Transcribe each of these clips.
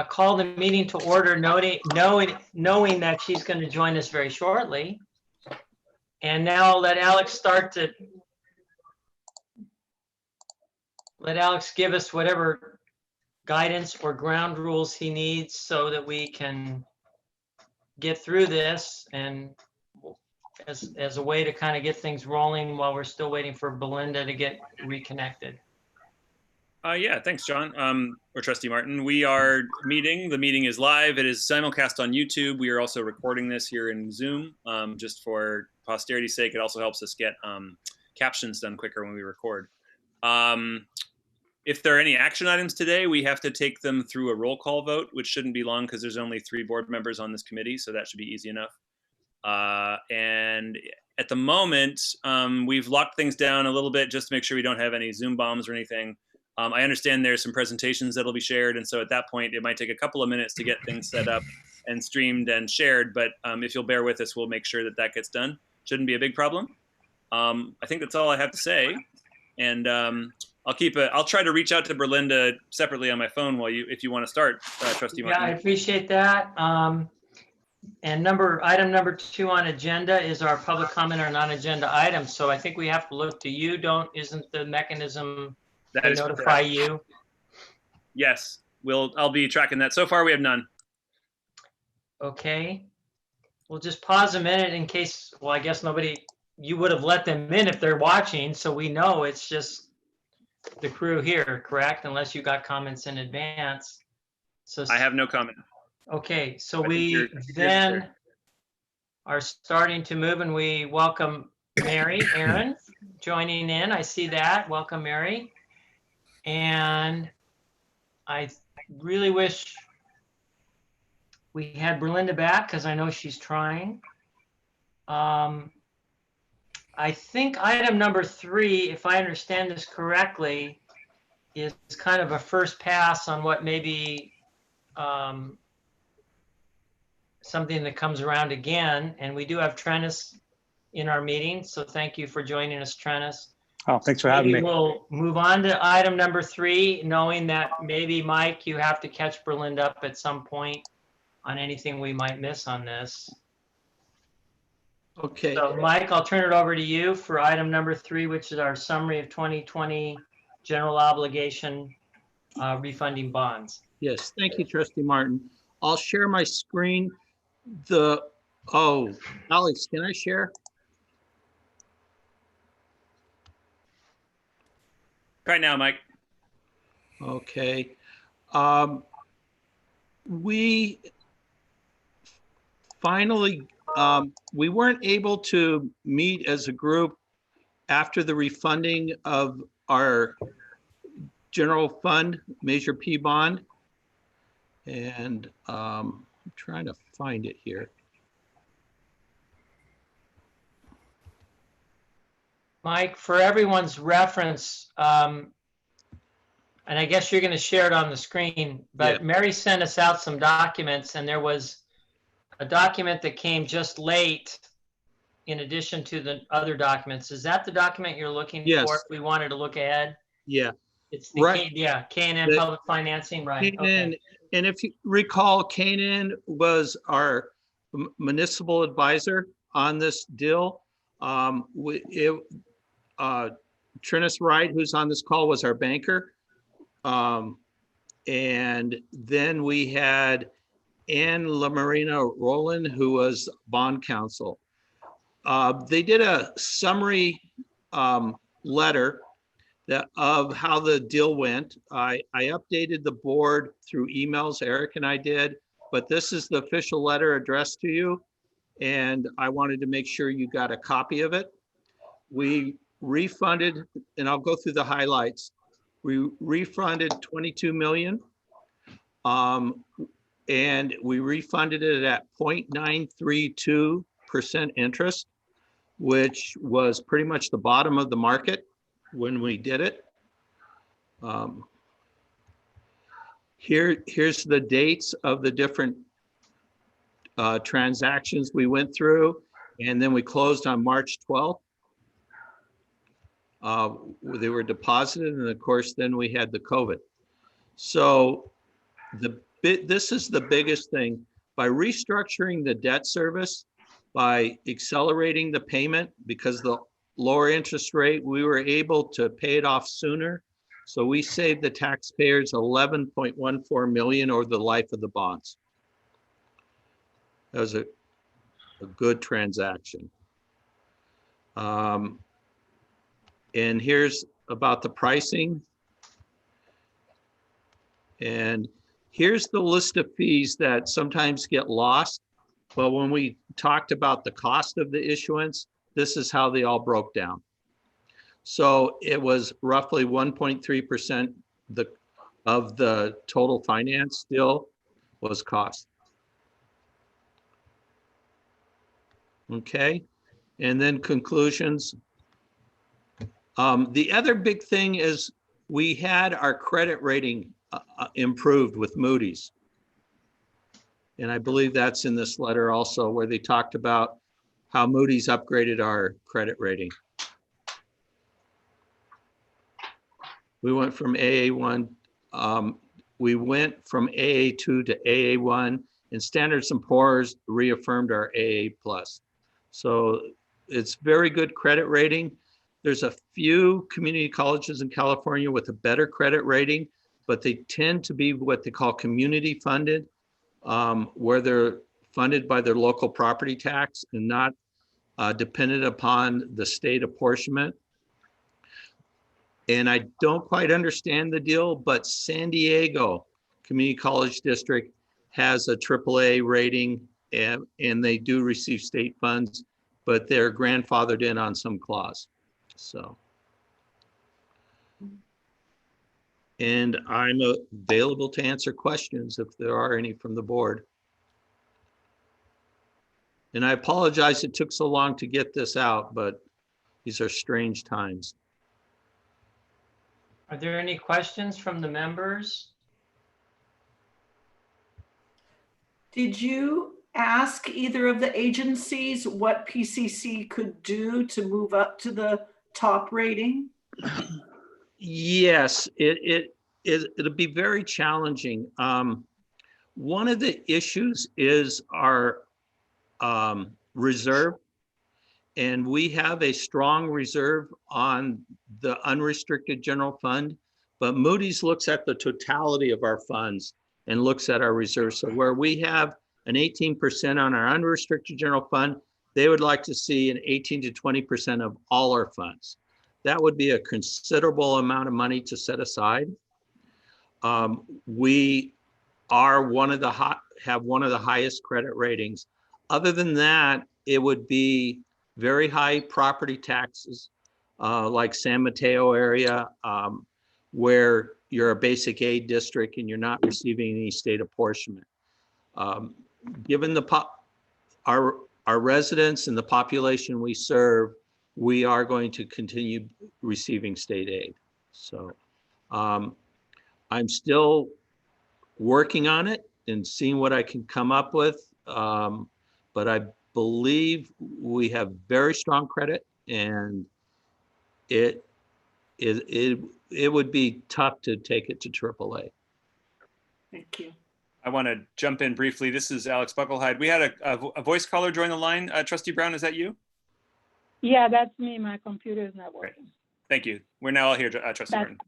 call the meeting to order, knowing that she's going to join us very shortly. And now I'll let Alex give us whatever guidance or ground rules he needs so that we can get through this, and as a way to kind of get things rolling while we're still waiting for Belinda to get reconnected. Yeah, thanks, John, or Trustee Martin. We are meeting. The meeting is live. It is simulcast on YouTube. We are also recording this here in Zoom, just for posterity's sake. It also helps us get captions done quicker when we record. If there are any action items today, we have to take them through a roll call vote, which shouldn't be long because there's only 3 board members on this committee, so that should be easy enough. And at the moment, we've locked things down a little bit just to make sure we don't have any Zoom bombs or anything. I understand there's some presentations that'll be shared, and so at that point, it might take a couple of minutes to get things set up and streamed and shared, but if you'll bear with us, we'll make sure that that gets done. Shouldn't be a big problem. I think that's all I have to say, and I'll try to reach out to Belinda separately on my phone if you want to start, Trustee Martin. Yeah, I appreciate that. And item number 2 on agenda is our public comment on non-agenda items. So I think we have to look to you. Isn't the mechanism to notify you? Yes, I'll be tracking that. So far, we have none. Okay. We'll just pause a minute in case. Well, I guess you would have let them in if they're watching, so we know it's just the crew here, correct? Unless you got comments in advance. So I have no comment. Okay, so we then are starting to move, and we welcome Mary Aaron joining in. I see that. Welcome, Mary. And I really wish we had Belinda back because I know she's trying. I think item number 3, if I understand this correctly, is kind of a first pass on what maybe something that comes around again. And we do have Trennis in our meeting, so thank you for joining us, Trennis. Oh, thanks for having me. We'll move on to item number 3, knowing that maybe, Mike, you have to catch Belinda up at some point on anything we might miss on this. Okay. So, Mike, I'll turn it over to you for item number 3, which is our summary of 2020 general obligation refunding bonds. Yes, thank you, Trustee Martin. I'll share my screen. Alex, can I share? Right now, Mike. Okay. We finally, we weren't able to meet as a group after the refunding of our general fund, Measure P bond. And I'm trying to find it here. Mike, for everyone's reference, and I guess you're going to share it on the screen, but yeah. Mary sent us out some documents, and there was a document that came just late in addition to the other documents. Is that the document you're looking for if we wanted to look ahead? Yeah. It's the K&N Public Financing, right? Okay. And if you recall, K&N was our municipal advisor on this deal. Trennis Wright, who's on this call, was our banker. And then we had Ann Lamarina Rowland, who was bond counsel. They did a summary letter of how the deal went. I updated the board through emails, Eric and I did, but this is the official letter addressed to you. And I wanted to make sure you got a copy of it. We refunded, and I'll go through the highlights. We refunded $22 million, and we refunded it at 0.932% interest, which was pretty much the bottom of the market when we did it. Here's the dates of the different transactions we went through, and then we closed on March 12th. They were deposited, and of course, then we had the COVID. So this is the biggest thing. By restructuring the debt service, by accelerating the payment, because the lower interest rate, we were able to pay it off sooner. So we saved the taxpayers 11.14 million over the life of the bonds. That was a good transaction. And here's about the pricing. And here's the list of fees that sometimes get lost. But when we talked about the cost of the issuance, this is how they all broke down. So it was roughly 1.3% of the total finance still was cost. Okay, and then conclusions. The other big thing is we had our credit rating improved with Moody's. And I believe that's in this letter also, where they talked about how Moody's upgraded our credit rating. We went from AA1, we went from AA2 to AA1, and Standard & Poor's reaffirmed our AA+. So it's very good credit rating. There's a few community colleges in California with a better credit rating, but they tend to be what they call community funded, where they're funded by their local property tax and not dependent upon the state apportionment. And I don't quite understand the deal, but San Diego Community College District has a AAA rating, and they do receive state funds, but they're grandfathered in on some clause. So, and I'm available to answer questions if there are any from the board. And I apologize it took so long to get this out, but these are strange times. Are there any questions from the members? Did you ask either of the agencies what PCC could do to move up to the top rating? Yes, it'll be very challenging. One of the issues is our reserve, and we have a strong reserve on the unrestricted general fund, but Moody's looks at the totality of our funds and looks at our reserves. So where we have an 18% on our unrestricted general fund, they would like to see an 18 to 20% of all our funds. That would be a considerable amount of money to set aside. We are have one of the highest credit ratings. Other than that, it would be very high property taxes, like San Mateo area, where you're a basic aid district and you're not receiving any state apportionment. Given our residents and the population we serve, we are going to continue receiving state aid. So I'm still working on it and seeing what I can come up with. But I believe we have very strong credit, and it would be tough to take it to AAA. Thank you. I want to jump in briefly. This is Alex Buckelhide. We had a voice caller join the line. Trustee Brown, is that you? Yeah, that's me. My computer is not working. Thank you. We're now all here, Trustee Burton.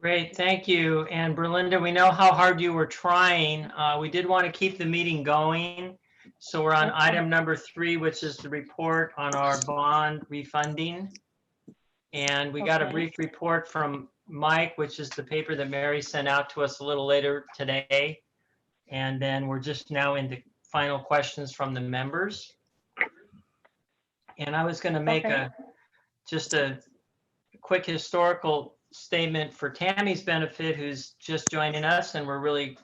Great, thank you. And Berlinda, we know how hard you were trying. We did want to keep the meeting going. So we're on item number 3, which is the report on our bond refunding. And we got a brief report from Mike, which is the paper that Mary sent out to us a little later today. And then we're just now into final questions from the members. And I was going to make just a quick historical statement for Tammy's benefit, who's just joining us, and we're really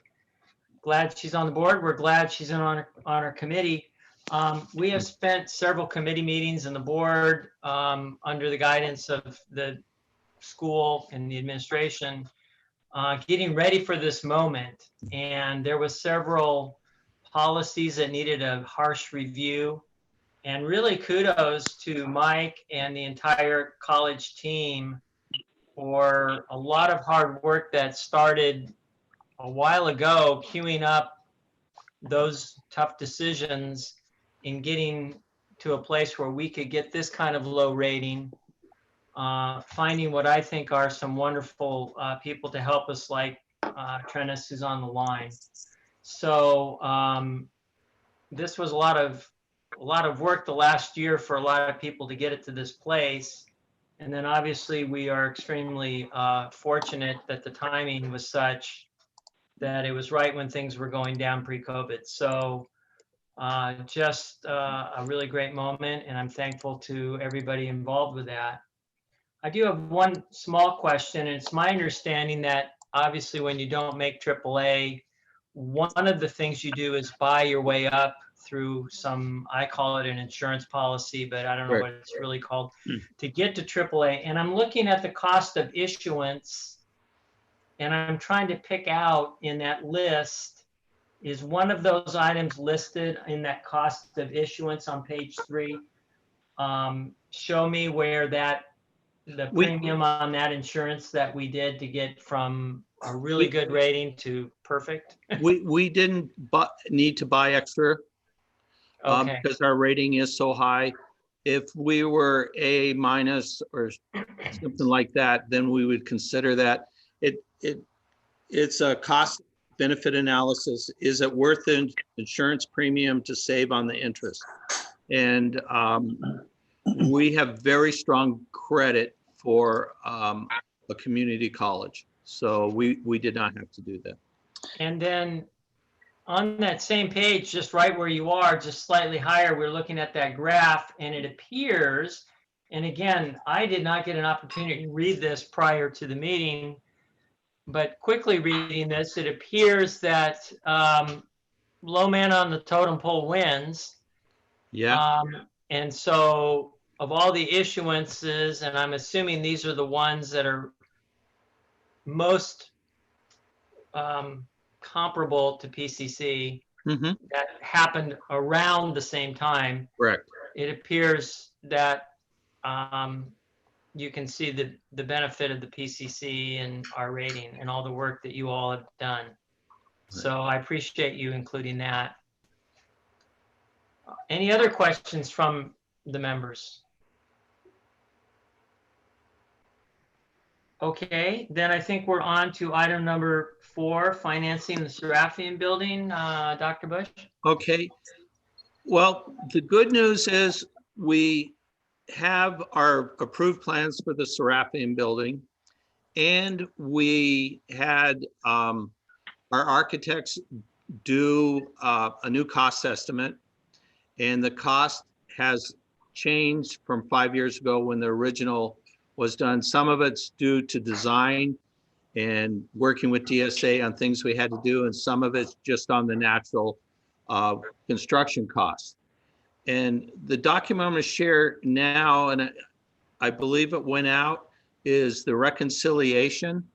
glad she's on the board. We're glad she's on our committee. We have spent several committee meetings in the board under the guidance of the school and the administration, getting ready for this moment. And there was several policies that needed a harsh review. And really kudos to Mike and the entire college team for a lot of hard work that started a while ago queuing up those tough decisions in getting to a place where we could get this kind of low rating, finding what I think are some wonderful people to help us, like Trennis, who's on the line. So this was a lot of work the last year for a lot of people to get it to this place. And then obviously we are extremely fortunate that the timing was such that it was right when things were going down pre-COVID. So just a really great moment, and I'm thankful to everybody involved with that. I do have one small question, and it's my understanding that obviously when you don't make AAA, one of the things you do is buy your way up through some, I call it an insurance policy, but I don't know what it's really called, to get to AAA. And I'm looking at the cost of issuance, and I'm trying to pick out in that list, is one of those items listed in that cost of issuance on page 3? Show me where the premium on that insurance that we did to get from a really good rating to perfect. We didn't need to buy extra Okay. because our rating is so high. If we were A- or something like that, then we would consider that. It's a cost benefit analysis. Is it worth the insurance premium to save on the interest? And we have very strong credit for a community college. So we did not have to do that. And then on that same page, just right where you are, just slightly higher, we're looking at that graph, and it appears, and again, I did not get an opportunity to read this prior to the meeting, but quickly reading this, it appears that low man on the totem pole wins. Yeah. And so of all the issuances, and I'm assuming these are the ones that are most comparable to PCC that happened around the same time. Correct. It appears that you can see the benefit of the PCC and our rating and all the work that you all have done. So I appreciate you including that. Any other questions from the members? Okay, then I think we're on to item number 4, financing the Serafian building. Dr. Bush? Okay. Well, the good news is we have our approved plans for the Serafian building, and we had our architects do a new cost estimate, and the cost has changed from 5 years ago when the original was done. Some of it's due to design and working with DSA on things we had to do, and some of it's just on the natural construction costs. And the document I'm going to share now, and I believe it went out, is the reconciliation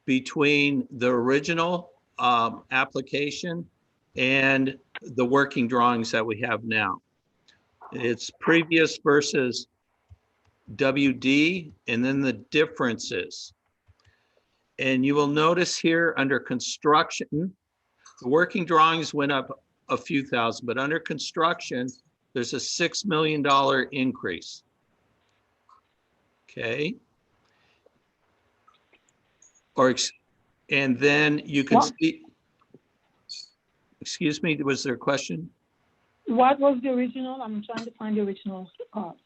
between the original application and the working drawings that we have now. It's previous versus WD, and then the differences. And you will notice here under construction, the working drawings went up a few thousand, but under construction, there's a $6 million increase. Okay. And then you can see, excuse me, was there a question? What was the original? I'm trying to find the original cost.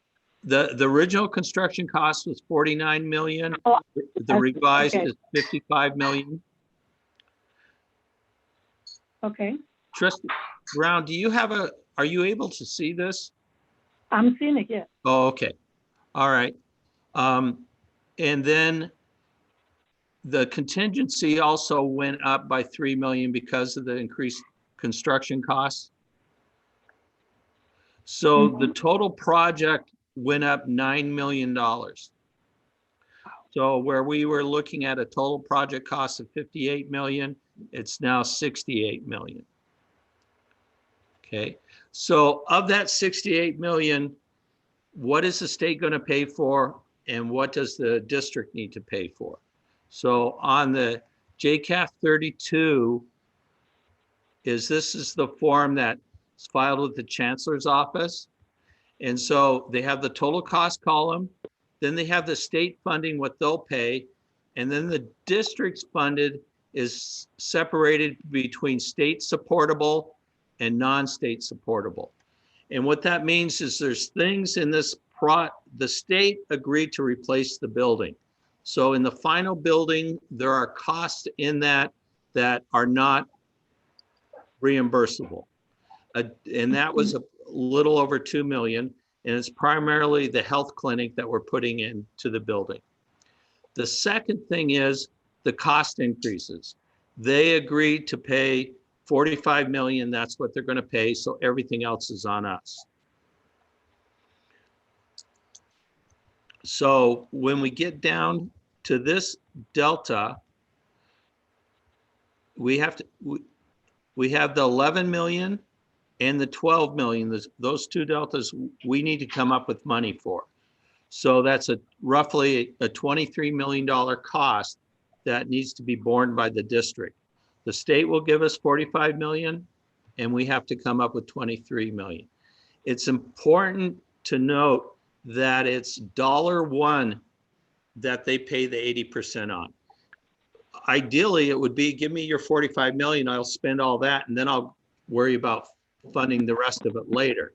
The original construction cost was 49 million. Oh, the revised okay. is 55 million. Okay. Trustee Brown, do you have are you able to see this? I'm seeing it, yes. Oh, okay. All right. And then the contingency also went up by 3 million because of the increased construction costs. So the total project went up $9 million. So where we were looking at a total project cost of 58 million, it's now 68 million. Okay, so of that 68 million, what is the state going to pay for, and what does the district need to pay for? So on the JCAF 32 this is the form that's filed with the chancellor's office. And so they have the total cost column, then they have the state funding, what they'll pay, and then the district's funded is separated between state supportable and non-state supportable. And what that means is there's things in this the state agreed to replace the building. So in the final building, there are costs in that are not reimbursable. And that was a little over 2 million. And it's primarily the health clinic that we're putting into the building. The second thing is the cost increases. They agreed to pay 45 million. That's what they're going to pay. So everything else is on us. So when we get down to this delta, we have the 11 million and the 12 million. Those two deltas we need to come up with money for. So that's roughly a $23 million cost that needs to be borne by the district. The state will give us 45 million and we have to come up with 23 million. It's important to note that it's $1 that they pay the 80% on. Ideally, it would be, give me your 45 million, I'll spend all that, and then I'll worry about funding the rest of it later.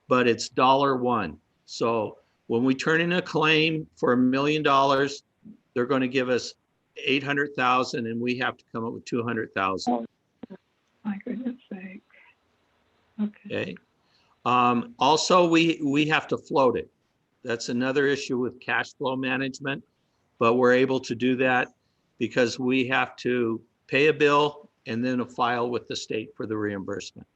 But it's $1. So when we turn in a claim for $1 million, they're going to give us 800,000 and we have to come up with 200,000. My goodness sake. Okay. Also, we have to float it. That's another issue with cash flow management, but we're able to do that because we have to pay a bill and then file with the state for the reimbursement.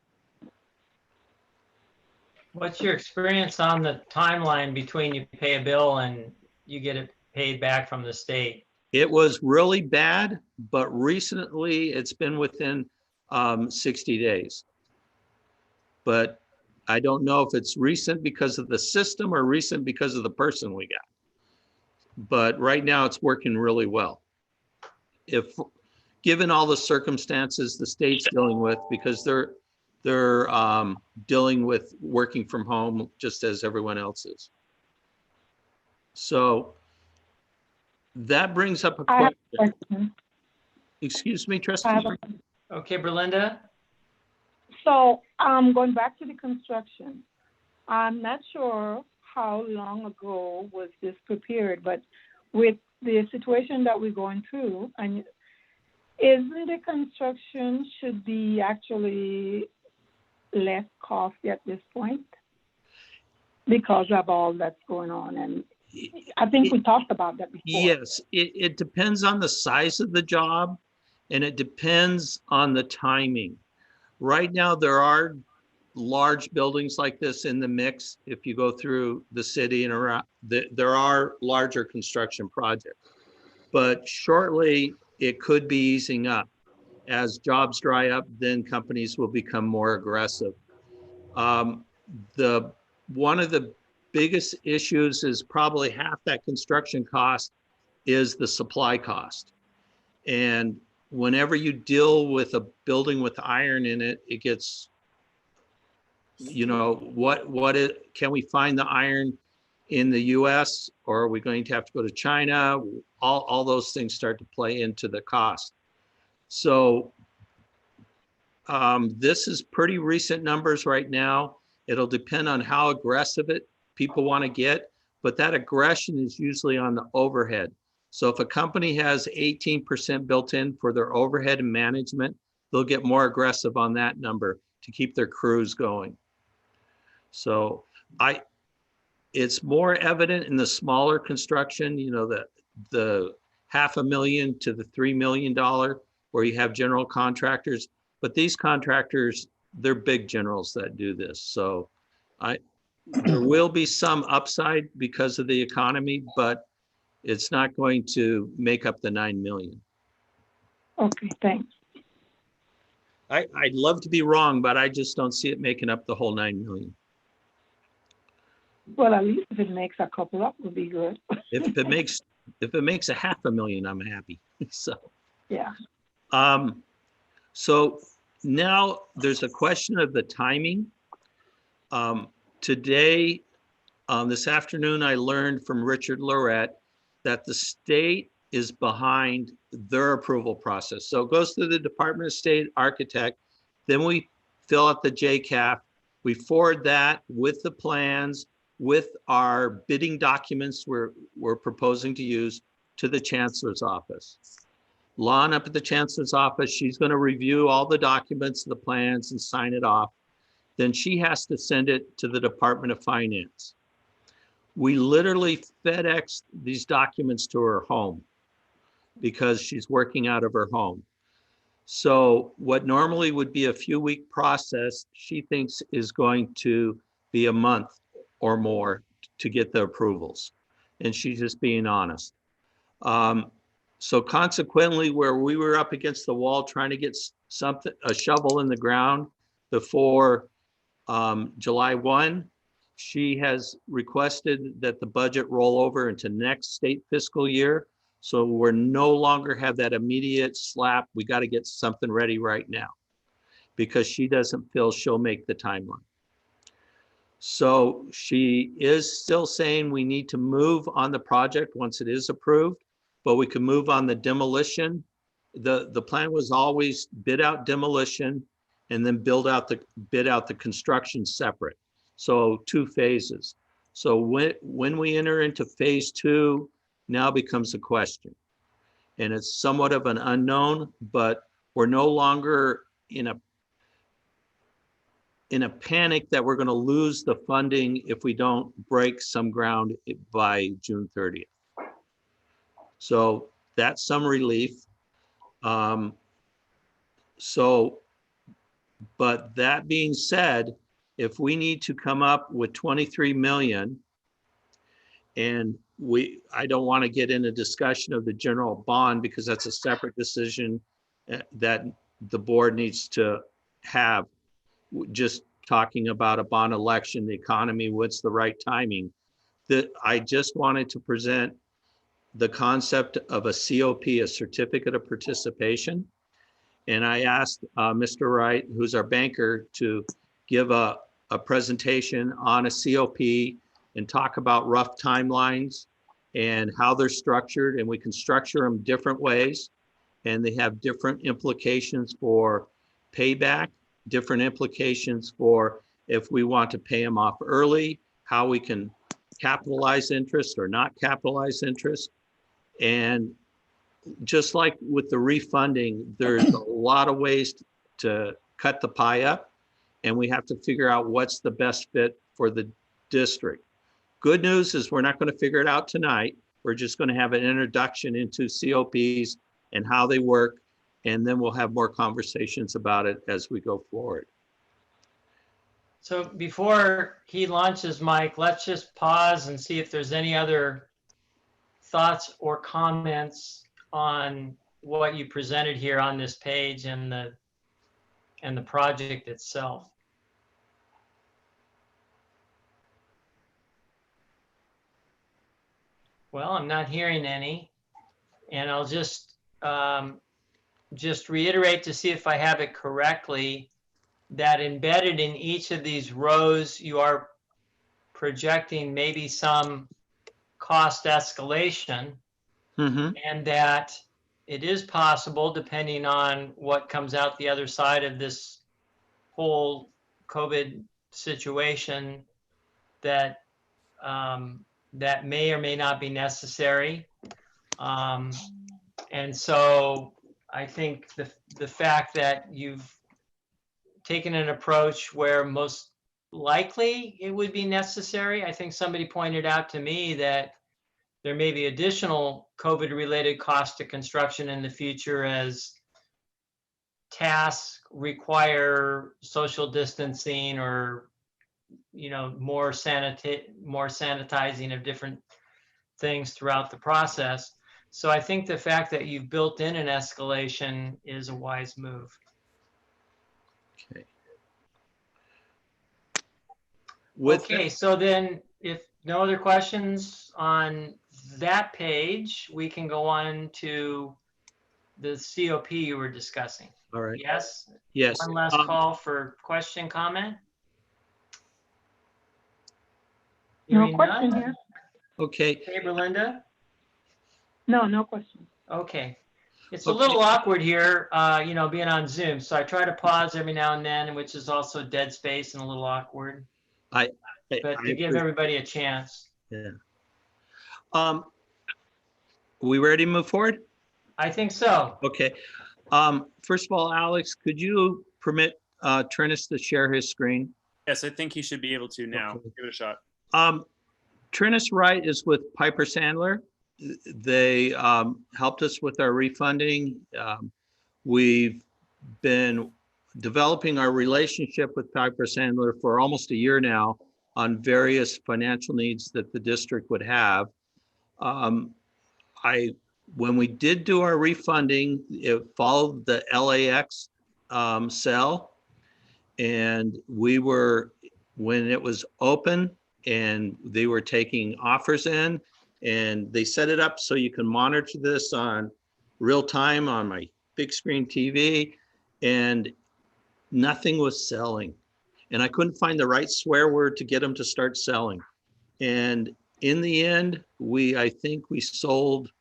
What's your experience on the timeline between you pay a bill and you get it paid back from the state? It was really bad, but recently it's been within 60 days. But I don't know if it's recent because of the system or recent because of the person we got. But right now it's working really well. If given all the circumstances the state's dealing with, because they're dealing with working from home just as everyone else is. So that brings up a I have question. a question. Excuse me, Trustee. I have a- Okay, Berlinda? So, going back to the construction, I'm not sure how long ago was this prepared, but with the situation that we're going through, and isn't the construction should be actually less costly at this point because of all that's going on? And I think we talked about that before. Yes, it depends on the size of the job and it depends on the timing. Right now, there are large buildings like this in the mix. If you go through the city and around, there are larger construction projects. But shortly, it could be easing up. As jobs dry up, then companies will become more aggressive. One of the biggest issues is probably half that construction cost is the supply cost. And whenever you deal with a building with iron in it, it gets, you know, can we find the iron in the US or are we going to have to go to China? All those things start to play into the cost. So this is pretty recent numbers right now. It'll depend on how aggressive people want to get, but that aggression is usually on the overhead. So if a company has 18% built in for their overhead and management, they'll get more aggressive on that number to keep their crews going. So it's more evident in the smaller construction, you know, the $500,000 to the $3 million where you have general contractors, but these contractors, they're big generals that do this. So there will be some upside because of the economy, but it's not going to make up the 9 million. Okay, thanks. I'd love to be wrong, but I just don't see it making up the whole 9 million. Well, at least if it makes a couple up, would be good. If it makes $500,000, I'm happy. So Yeah. So now there's a question of the timing. Today, this afternoon, I learned from Richard Lorette that the state is behind their approval process. So it goes to the Department of State architect, then we fill out the JCAF, we forward that with the plans, with our bidding documents we're proposing to use to the Chancellor's office. Lon up at the Chancellor's office, she's going to review all the documents, the plans, and sign it off. Then she has to send it to the Department of Finance. We literally FedEx these documents to her home because she's working out of her home. So what normally would be a few-week process, she thinks is going to be a month or more to get the approvals. And she's just being honest. So consequently, where we were up against the wall trying to get something, a shovel in the ground before July 1, she has requested that the budget roll over into next state fiscal year. So we're no longer have that immediate slap. We got to get something ready right now because she doesn't feel she'll make the timeline. So she is still saying we need to move on the project once it is approved, but we can move on the demolition. The plan was always bid out demolition and then bid out the construction separate. So 2 phases. So when we enter into phase 2, now becomes a question. And it's somewhat of an unknown, but we're no longer in a panic that we're going to lose the funding if we don't break some ground by June 30th. So that's some relief. But that being said, if we need to come up with 23 million, and I don't want to get in a discussion of the general bond because that's a separate decision that the board needs to have. Just talking about a bond election, the economy, what's the right timing? That I just wanted to present the concept of a COP, a certificate of participation. And I asked Mr. Wright, who's our banker, to give a presentation on a COP and talk about rough timelines and how they're structured. And we can structure them different ways. And they have different implications for payback, different implications for if we want to pay them off early, how we can capitalize interest or not capitalize interest. And just like with the refunding, there's a lot of ways to cut the pie up, and we have to figure out what's the best fit for the district. Good news is we're not going to figure it out tonight. We're just going to have an introduction into COPs and how they work, and then we'll have more conversations about it as we go forward. So before he launches, Mike, let's just pause and see if there's any other thoughts or comments on what you presented here on this page and the project itself. Well, I'm not hearing any, and I'll just reiterate to see if I have it correctly, that embedded in each of these rows, you are projecting maybe some cost escalation, and that it is possible, depending on what comes out the other side of this whole COVID situation, that that may or may not be necessary. And so I think the fact that you've taken an approach where most likely it would be necessary. I think somebody pointed out to me that there may be additional COVID-related costs to construction in the future as tasks require social distancing or, you know, more sanitizing of different things throughout the process. So I think the fact that you've built in an escalation is a wise move. Okay. Okay, so then if no other questions on that page, we can go on to the COP you were discussing. All right. Yes? Yes. One last call for question, comment? No Hearing question none? here. Okay. Okay, Belinda? No question. Okay. It's a Okay. little awkward here, you know, being on Zoom. So I try to pause every now and then, which is also dead space and a little awkward, I but to give appreciate- everybody a chance. Yeah. We ready to move forward? I think so. Okay. First of all, Alex, could you permit Trennis to share his screen? Yes, I think he should be able to now. Okay. Give it a shot. Trennis Wright is with Piper Sandler. They helped us with our refunding. We've been developing our relationship with Piper Sandler for almost a year now on various financial needs that the district would have. When we did do our refunding, it followed the LAX sale. And we were, when it was open and they were taking offers in, and they set it up so you can monitor this on real time on my big screen TV, and nothing was selling. And I couldn't find the right swear word to get them to start selling. And in the end, I think we sold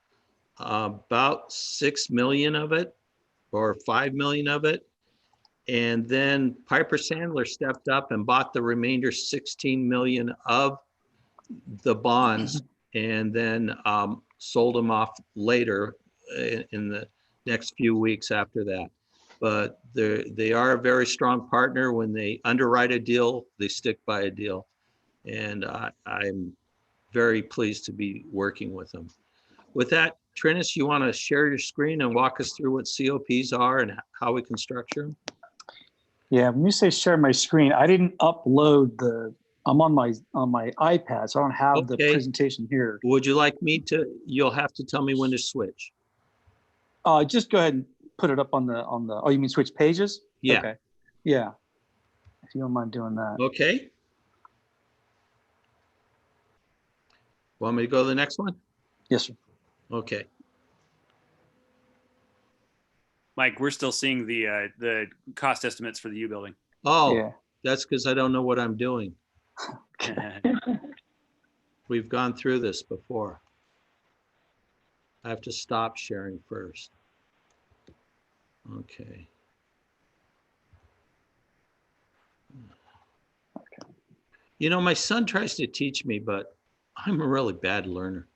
about 6 million of it or 5 million of it. And then Piper Sandler stepped up and bought the remainder 16 million of the bonds and then sold them off later in the next few weeks after that. But they are a very strong partner. When they underwrite a deal, they stick by a deal. And I'm very pleased to be working with them. With that, Trennis, you want to share your screen and walk us through what COPs are and how we can structure them? Yeah, when you say share my screen, I didn't upload I'm on my iPad, so I don't have the Okay. presentation here. Would you like me to? You'll have to tell me when to switch. Just go ahead and put it up on the, oh, you mean switch pages? Yeah. Okay. Yeah. If you don't mind doing that. Okay. Want me to go to the next one? Yes, sir. Okay. Mike, we're still seeing the cost estimates for the U building. Oh, Yeah. that's because I don't know what I'm doing. We've gone through this before. I have to stop sharing first. Okay. You know, my son tries to teach me, but I'm a really bad learner.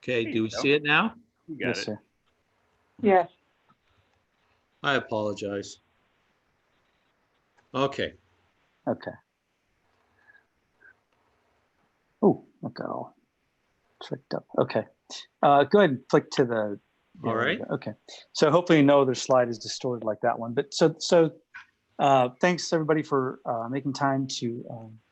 Okay, do we see it now? You got Yes, it. sir. Yes. I apologize. Okay. Okay. Oh, I've got all tricked up. Okay. Go ahead and click to the. All right. Okay. So hopefully you know their slide is distorted like that one. But so thanks everybody for making time to,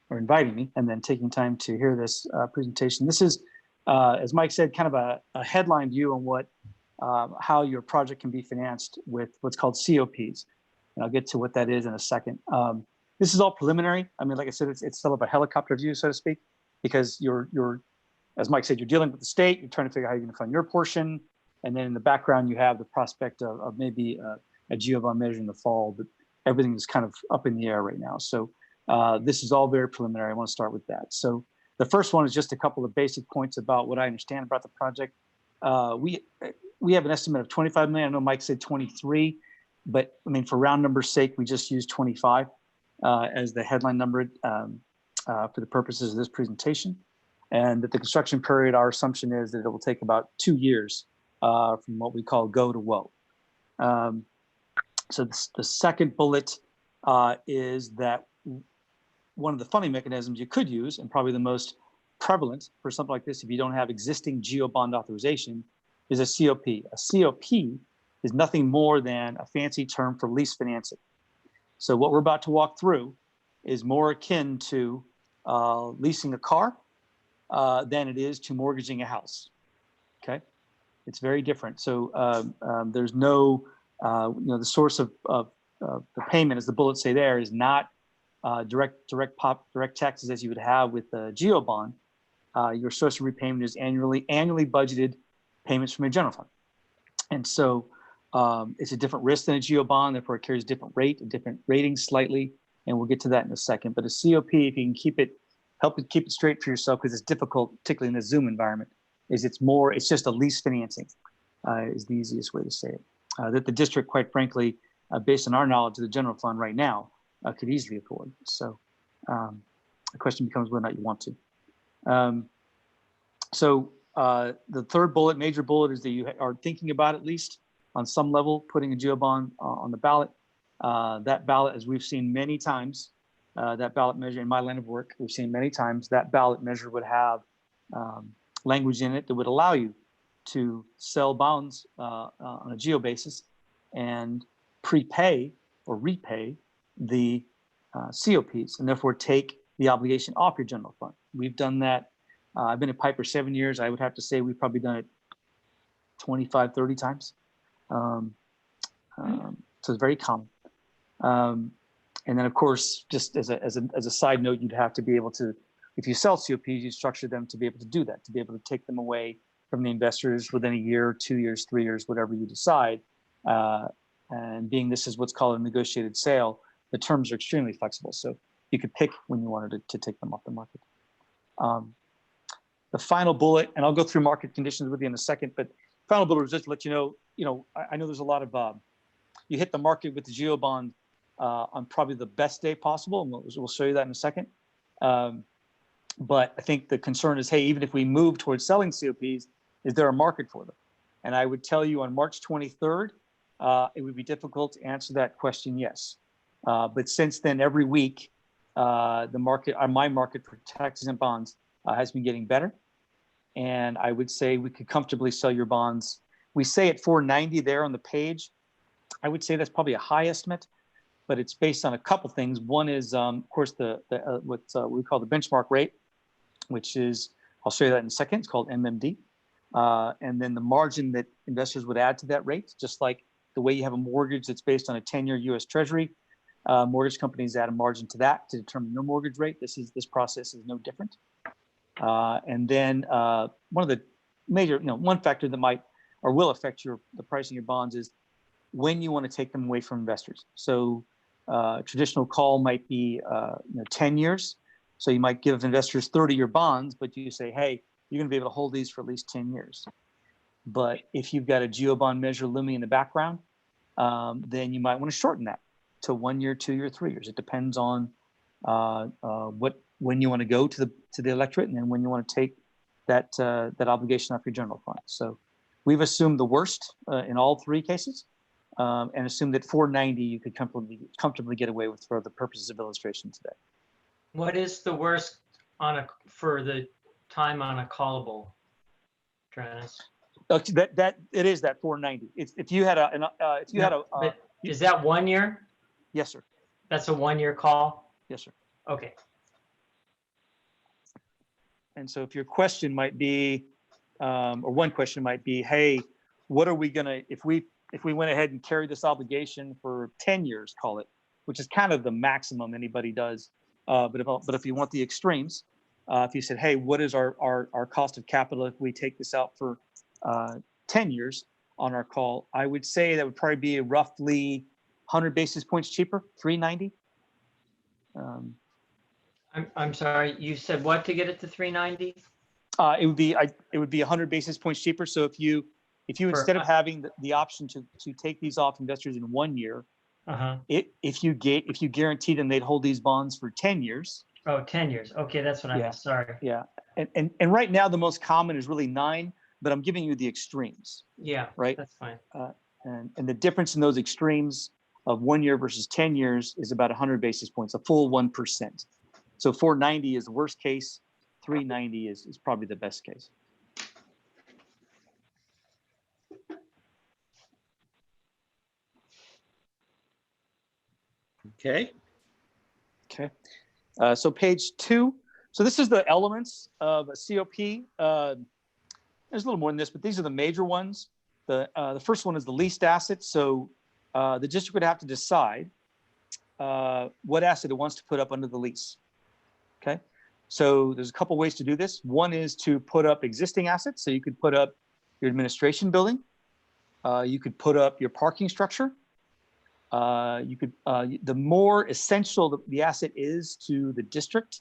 or inviting me and then taking time to hear this presentation. This is, as Mike said, kind of a headline view on what, how your project can be financed with what's called COPs. And I'll get to what that is in a second. This is all preliminary. I mean, like I said, it's still of a helicopter view, so to speak, because you're, as Mike said, you're dealing with the state, you're trying to figure out how you're gonna fund your portion. And then in the background, you have the prospect of maybe a geo bond measure in the fall, but everything is kind of up in the air right now. So this is all very preliminary. I want to start with that. So the first one is just a couple of basic points about what I understand about the project. We have an estimate of 25 million. I know Mike said 23, but I mean, for round number's sake, we just use 25 as the headline number for the purposes of this presentation. And that the construction period, our assumption is that it will take about 2 years from what we call go to whoa. So the second bullet is that one of the funding mechanisms you could use, and probably the most prevalent for something like this if you don't have existing geo bond authorization, is a COP. A COP is nothing more than a fancy term for lease financing. So what we're about to walk through is more akin to leasing a car than it is to mortgaging a house. Okay, it's very different. So there's no, the source of the payment, as the bullets say there, is not direct taxes as you would have with the geo bond. your source of repayment is annually budgeted payments from a general fund. And so it's a different risk than a GEO bond, therefore it carries a different rate, a different rating slightly, and we'll get to that in a second. But a COP, if you can help it keep it straight for yourself, because it's difficult, particularly in the Zoom environment, it's just a lease financing is the easiest way to say it. That the district, quite frankly, based on our knowledge of the general fund right now, could easily afford. So the question becomes whether or not you want to. The third bullet, major bullet, is that you are thinking about, at least on some level, putting a GEO bond on the ballot. That ballot, as we've seen many times, that ballot measure in my line of work, we've seen many times, that ballot measure would have language in it that would allow you to sell bonds on a GEO basis and prepay or repay the COPs, and therefore take the obligation off your general fund. We've done that. I've been at Piper 7 years. I would have to say we've probably done it 25, 30 times. So it's very common. And then, of course, just as a side note, you'd have to be able to, if you sell COPs, you structure them to be able to do that, to be able to take them away from the investors within a year, 2 years, 3 years, whatever you decide. And being this is what's called a negotiated sale, the terms are extremely flexible. So you could pick when you wanted to take them off the market. The final bullet, and I'll go through market conditions with you in a second, but final bullet is just to let you know, I know there's a lot of, you hit the market with the GEO bond on probably the best day possible, and we'll show you that in a second. But I think the concern is, hey, even if we move towards selling COPs, is there a market for them? And I would tell you on March 23rd, it would be difficult to answer that question, yes. But since then, every week, the market, my market for tax-exempt bonds has been getting better. And I would say we could comfortably sell your bonds. We say at 490 there on the page. I would say that's probably a high estimate, but it's based on a couple things. One is, of course, what we call the benchmark rate, which is, I'll show you that in a second. It's called MMD. And then the margin that investors would add to that rate, just like the way you have a mortgage that's based on a 10-year U.S. Treasury. Mortgage companies add a margin to that to determine your mortgage rate. This process is no different. And then one of the major, one factor that might or will affect the pricing of your bonds is when you want to take them away from investors. So traditional call might be 10 years. So you might give investors 30-year bonds, but you say, hey, you're going to be able to hold these for at least 10 years. But if you've got a GEO bond measure looming in the background, then you might want to shorten that to 1 year, 2 year, 3 years. It depends on when you want to go to the electorate, and then when you want to take that obligation off your general fund. So we've assumed the worst in all three cases, and assumed that 490 you could comfortably get away with for the purposes of illustration today. What is the worst for the time on a callable, Travis? That it is that 490. If you had is that 1 year? Yes, sir. That's a 1 year call? Yes, sir. Okay. And so if your question might be, or one question might be, hey, what are we gonna, if we went ahead and carried this obligation for 10 years, call it, which is kind of the maximum anybody does. But if you want the extremes, if you said, hey, what is our cost of capital if we take this out for 10 years on our call, I would say that would probably be roughly 100 basis points cheaper, 390. I'm sorry, you said what to get it to 390? It would be 100 basis points cheaper. So if you instead of having the option to take these off investors in 1 year, if you guaranteed them they'd hold these bonds for 10 years. Oh, 10 years. Okay, that's what I meant. Sorry. Yeah, and right now the most common is really 9, but I'm giving you the extremes. Yeah, right. That's fine. And the difference in those extremes of 1 year versus 10 years is about 100 basis points, a full 1%. So 490 is the worst case. 390 is probably the best case. Okay. So page 2. So this is the elements of a COP. There's a little more than this, but these are the major ones. The first one is the leased assets. So the district would have to decide what asset it wants to put up under the lease. Okay. So there's a couple ways to do this. One is to put up existing assets. So you could put up your administration building. You could put up your parking structure. The more essential the asset is to the district,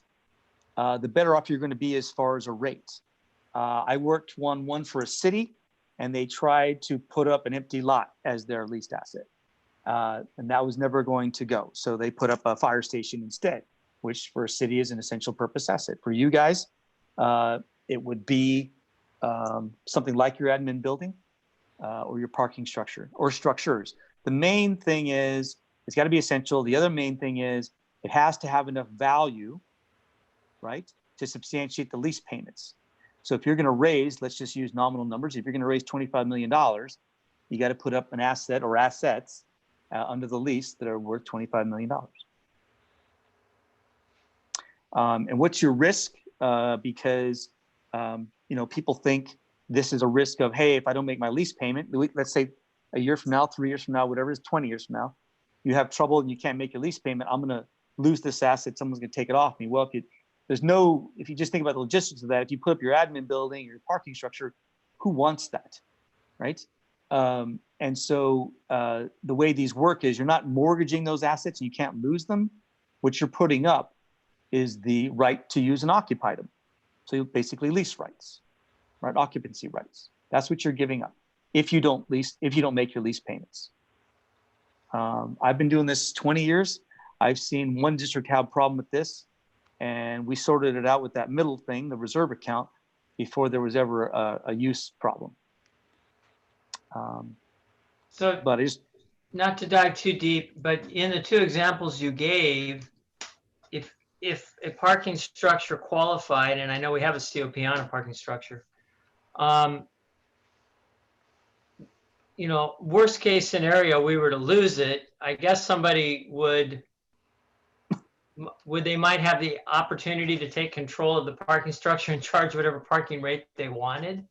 the better off you're going to be as far as a rate. I worked on one for a city, and they tried to put up an empty lot as their leased asset. And that was never going to go. So they put up a fire station instead, which for a city is an essential purpose asset. For you guys, it would be something like your admin building or your parking structure or structures. The main thing is it's got to be essential. The other main thing is it has to have enough value, right, to substantiate the lease payments. So if you're going to raise, let's just use nominal numbers. If you're going to raise $25 million, you got to put up an asset or assets under the lease that are worth $25 million. And what's your risk? Because people think this is a risk of, hey, if I don't make my lease payment, let's say a year from now, 3 years from now, whatever it is, 20 years from now, you have trouble and you can't make your lease payment, I'm going to lose this asset. Someone's going to take it off me. Well, if you just think about the logistics of that, if you put up your admin building or your parking structure, who wants that, right? And so the way these work is you're not mortgaging those assets and you can't lose them. What you're putting up is the right to use and occupy them. So you basically lease rights, right? Occupancy rights. That's what you're giving up if you don't make your lease payments. I've been doing this 20 years. I've seen one district have a problem with this, and we sorted it out with that middle thing, the reserve account, before there was ever a use problem. But it's not to dive too deep, but in the two examples you gave, if a parking structure qualified, and I know we have a COP on a parking structure, worst case scenario, we were to lose it, I guess somebody would they might have the opportunity to take control of the parking structure and charge whatever parking rate they wanted,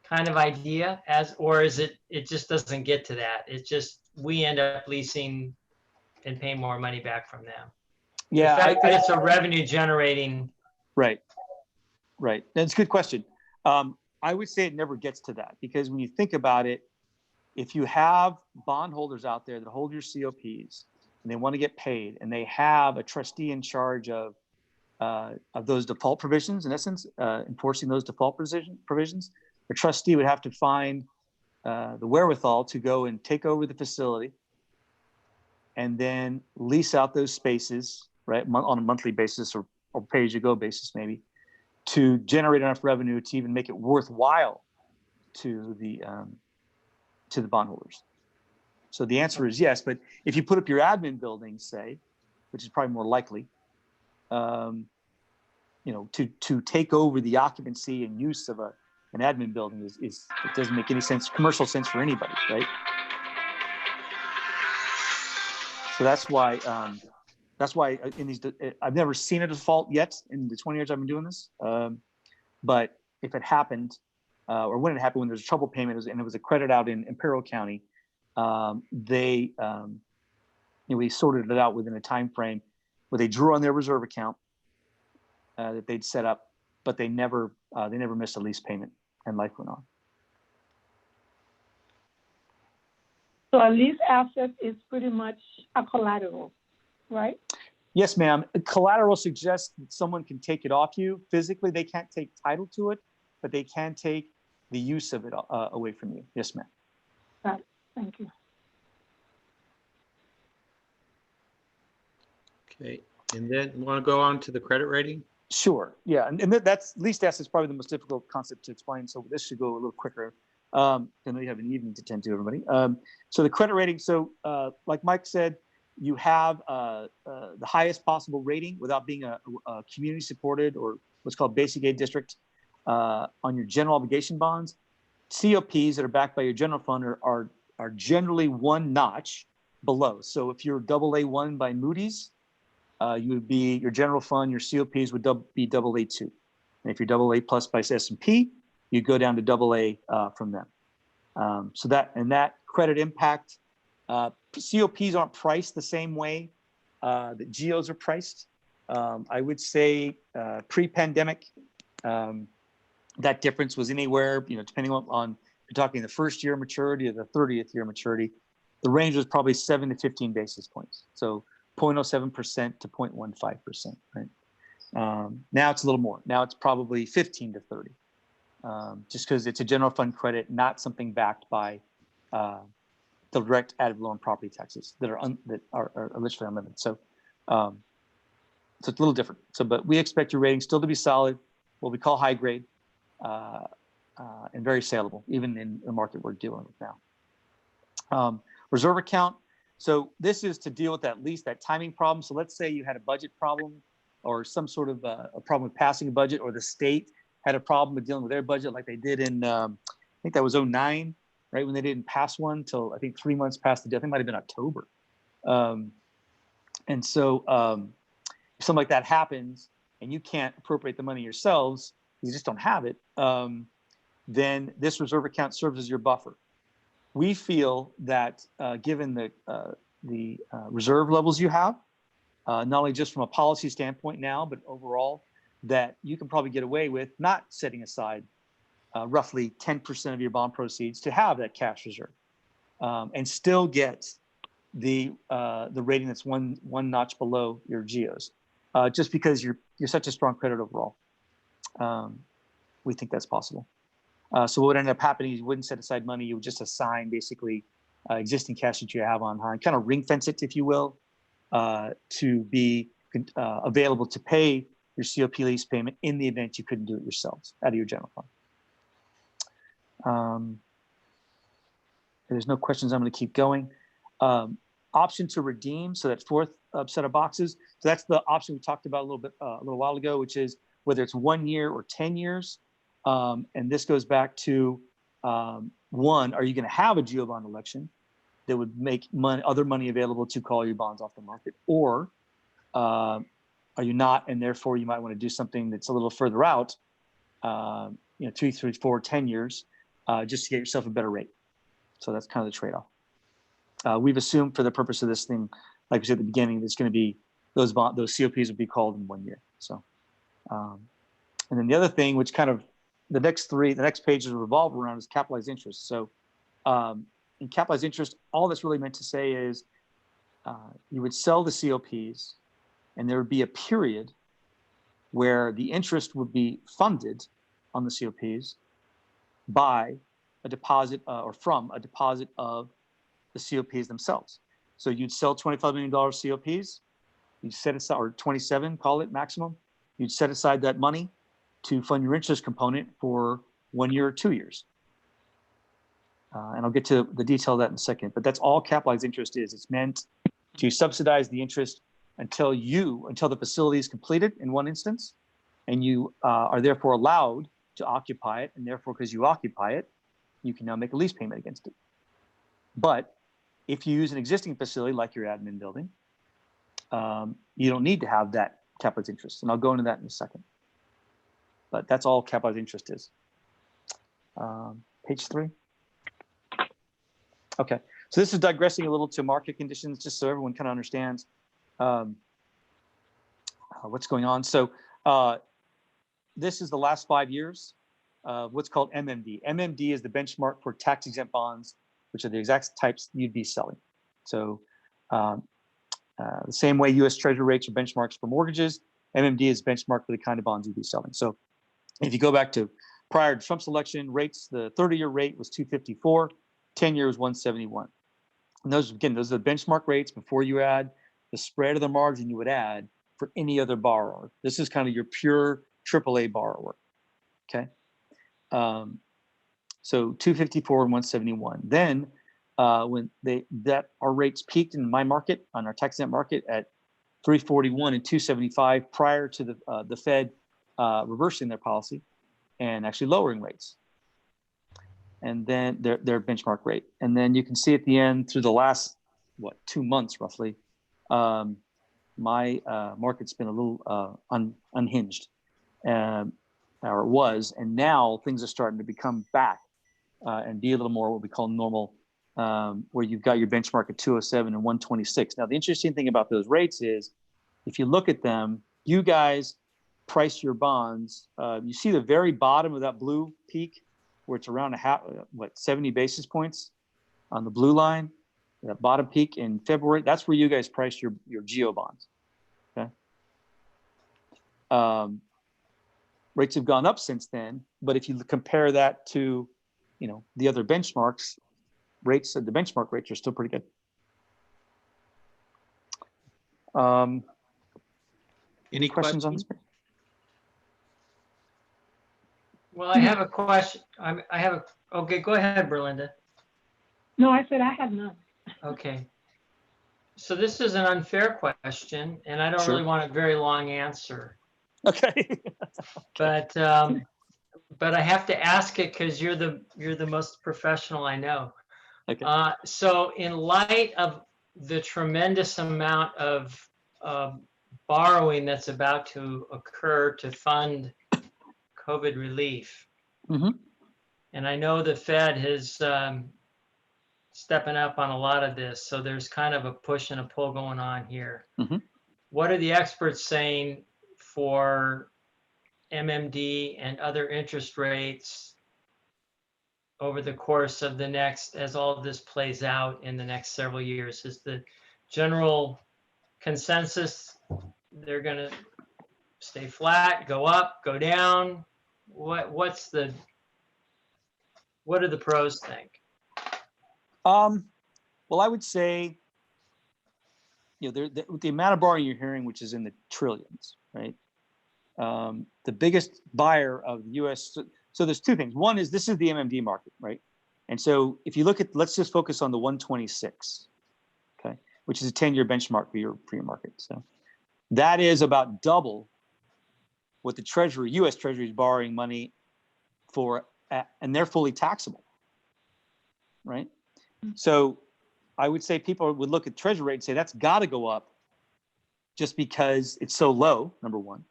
kind of idea, or is it just doesn't get to that? It's just we end up leasing and paying more money back from them. Yeah, the fact that it's a revenue generating. Right. That's a good question. I would say it never gets to that, because when you think about it, if you have bondholders out there that hold your COPs and they want to get paid, and they have a trustee in charge of those default provisions, in essence, enforcing those default provisions, the trustee would have to find the wherewithal to go and take over the facility and then lease out those spaces, right, on a monthly basis or pay-as-you-go basis, maybe, to generate enough revenue to even make it worthwhile to the bondholders. So the answer is yes, but if you put up your admin building, say, which is probably more likely, to take over the occupancy and use of an admin building is it doesn't make any sense, commercial sense for anybody, right? So that's why in these, I've never seen a default yet in the 20 years I've been doing this. But if it happened, or when it happened, when there's a trouble payment, and it was a credit out in Imperial County, we sorted it out within a time frame where they drew on their reserve account that they'd set up, but they never missed a lease payment, and life went on. So a lease asset is pretty much a collateral, right? Yes, ma'am. Collateral suggests that someone can take it off you. Physically, they can't take title to it, but they can take the use of it away from you. Yes, ma'am. Got it. Thank you. Okay, and then you want to go on to the credit rating? Sure. Yeah, and that's leased assets, probably the most difficult concept to explain. So this should go a little quicker. I know you have an evening to tend to, everybody. So the credit rating. So like Mike said, you have the highest possible rating without being a community supported or what's called basic aid district on your general obligation bonds. COPs that are backed by your general fund are generally one notch below. So if you're AA1 by Moody's, you would be, your general fund, your COPs would be AA2. And if you're AA plus by S&P, you go down to AA from them. So that credit impact, COPs aren't priced the same way that GOs are priced. I would say pre-pandemic, that difference was anywhere, depending on if you're talking the first year maturity or the 30th year maturity, the range was probably 7 to 15 basis points. So 0.07% to 0.15%, right? Now it's a little more. Now it's probably 15 to 30, just because it's a general fund credit, not something backed by the direct ad valorem property taxes that are literally unlimited. So it's a little different. So, but we expect your rating still to be solid, what we call high grade, and very saleable, even in the market we're dealing with now. Reserve account. So this is to deal with that timing problem. So let's say you had a budget problem or some sort of a problem with passing a budget, or the state had a problem with dealing with their budget, like they did in, I think that was 2009, right? When they didn't pass one till I think 3 months past the death. I think it might have been October. And so if something like that happens and you can't appropriate the money yourselves, you just don't have it, then this reserve account serves as your buffer. We feel that given the reserve levels you have, not only just from a policy standpoint now, but overall, that you can probably get away with not setting aside roughly 10% of your bond proceeds to have that cash reserve, and still get the rating that's one notch below your geos, just because you're such a strong credit overall. We think that's possible. So what would end up happening is you wouldn't set aside money, you would just assign basically existing cash that you have on hand, kind of ring fence it, if you will, to be available to pay your COP lease payment in the event you couldn't do it yourselves out of your general fund. If there's no questions, I'm going to keep going. Option to redeem, so that fourth set of boxes. So that's the option we talked about a little while ago, which is whether it's 1 year or 10 years. And this goes back to one, are you going to have a GO bond election that would make other money available to call your bonds off the market, or are you not, and therefore you might want to do something that's a little further out, 2, 3, 4, 10 years, just to get yourself a better rate. So that's kind of the trade-off. We've assumed for the purpose of this thing, like we said at the beginning, it's going to be those COPs would be called in 1 year. So, and then the other thing, which kind of the next pages revolve around, is capitalized interest. So in capitalized interest, all that's really meant to say is you would sell the COPs, and there would be a period where the interest would be funded on the COPs by a deposit or from a deposit of the COPs themselves. So you'd sell $25 million COPs, you'd set aside, or 27, call it maximum, you'd set aside that money to fund your interest component for 1 year or 2 years. And I'll get to the detail of that in a second, but that's all capitalized interest is. It's meant to subsidize the interest until the facility is completed in one instance, and you are therefore allowed to occupy it, and therefore, because you occupy it, you can now make a lease payment against it. But if you use an existing facility like your admin building, you don't need to have that capitalized interest, and I'll go into that in a second. But that's all capitalized interest is. Page 3. Okay, so this is digressing a little to market conditions, just so everyone kind of understands what's going on. So this is the last 5 years of what's called MMD. MMD is the benchmark for tax-exempt bonds, which are the exact types you'd be selling. So the same way U.S. Treasury rates are benchmarks for mortgages, MMD is benchmark for the kind of bonds you'd be selling. So if you go back to prior to Trump's election, rates, the 30-year rate was 254, 10-year was 171. And those are the benchmark rates before you add the spread of the margin you would add for any other borrower. This is kind of your pure AAA borrower, okay? So 254 and 171. Then when our rates peaked in my market, on our tax-exempt market, at 341 and 275 prior to the Fed reversing their policy and actually lowering rates, and then their benchmark rate. And then you can see at the end, through the last 2 months roughly, my market's been a little unhinged, or it was, and now things are starting to become back and be a little more what we call normal, where you've got your benchmark at 207 and 126. Now the interesting thing about those rates is, if you look at them, you guys price your bonds. You see the very bottom of that blue peak where it's around 70 basis points on the blue line, that bottom peak in February. That's where you guys price your geo bonds. Okay. Rates have gone up since then, but if you compare that to, the other benchmarks, the benchmark rates are still pretty good. Any questions on this? Well, I have a question. Okay, go ahead, Berlinda. No, I said I had none. Okay. So this is an unfair question, and I don't Sure. really want a very long answer. Okay. But I have to ask it because you're the most professional I know. Okay. So in light of the tremendous amount of borrowing that's about to occur to fund COVID relief, Mhm. and I know the Fed has stepping up on a lot of this, so there's kind of a push and a pull going on here. Mhm. What are the experts saying for MMD and other interest rates over the course of as all of this plays out in the next several years? Is the general consensus they're going to stay flat, go up, go down? What do the pros think? Well, I would say, the amount of borrowing you're hearing, which is in the trillions, right? The biggest buyer of the U.S. So there's two things. One is this is the MMD market, right? And so if you look at, let's just focus on the 126, okay, which is a 10-year benchmark for your market. So that is about double what the Treasury, U.S. Treasury is borrowing money for, and they're fully taxable, right? So I would say people would look at Treasury rate and say that's got to go up just because it's so low, number one.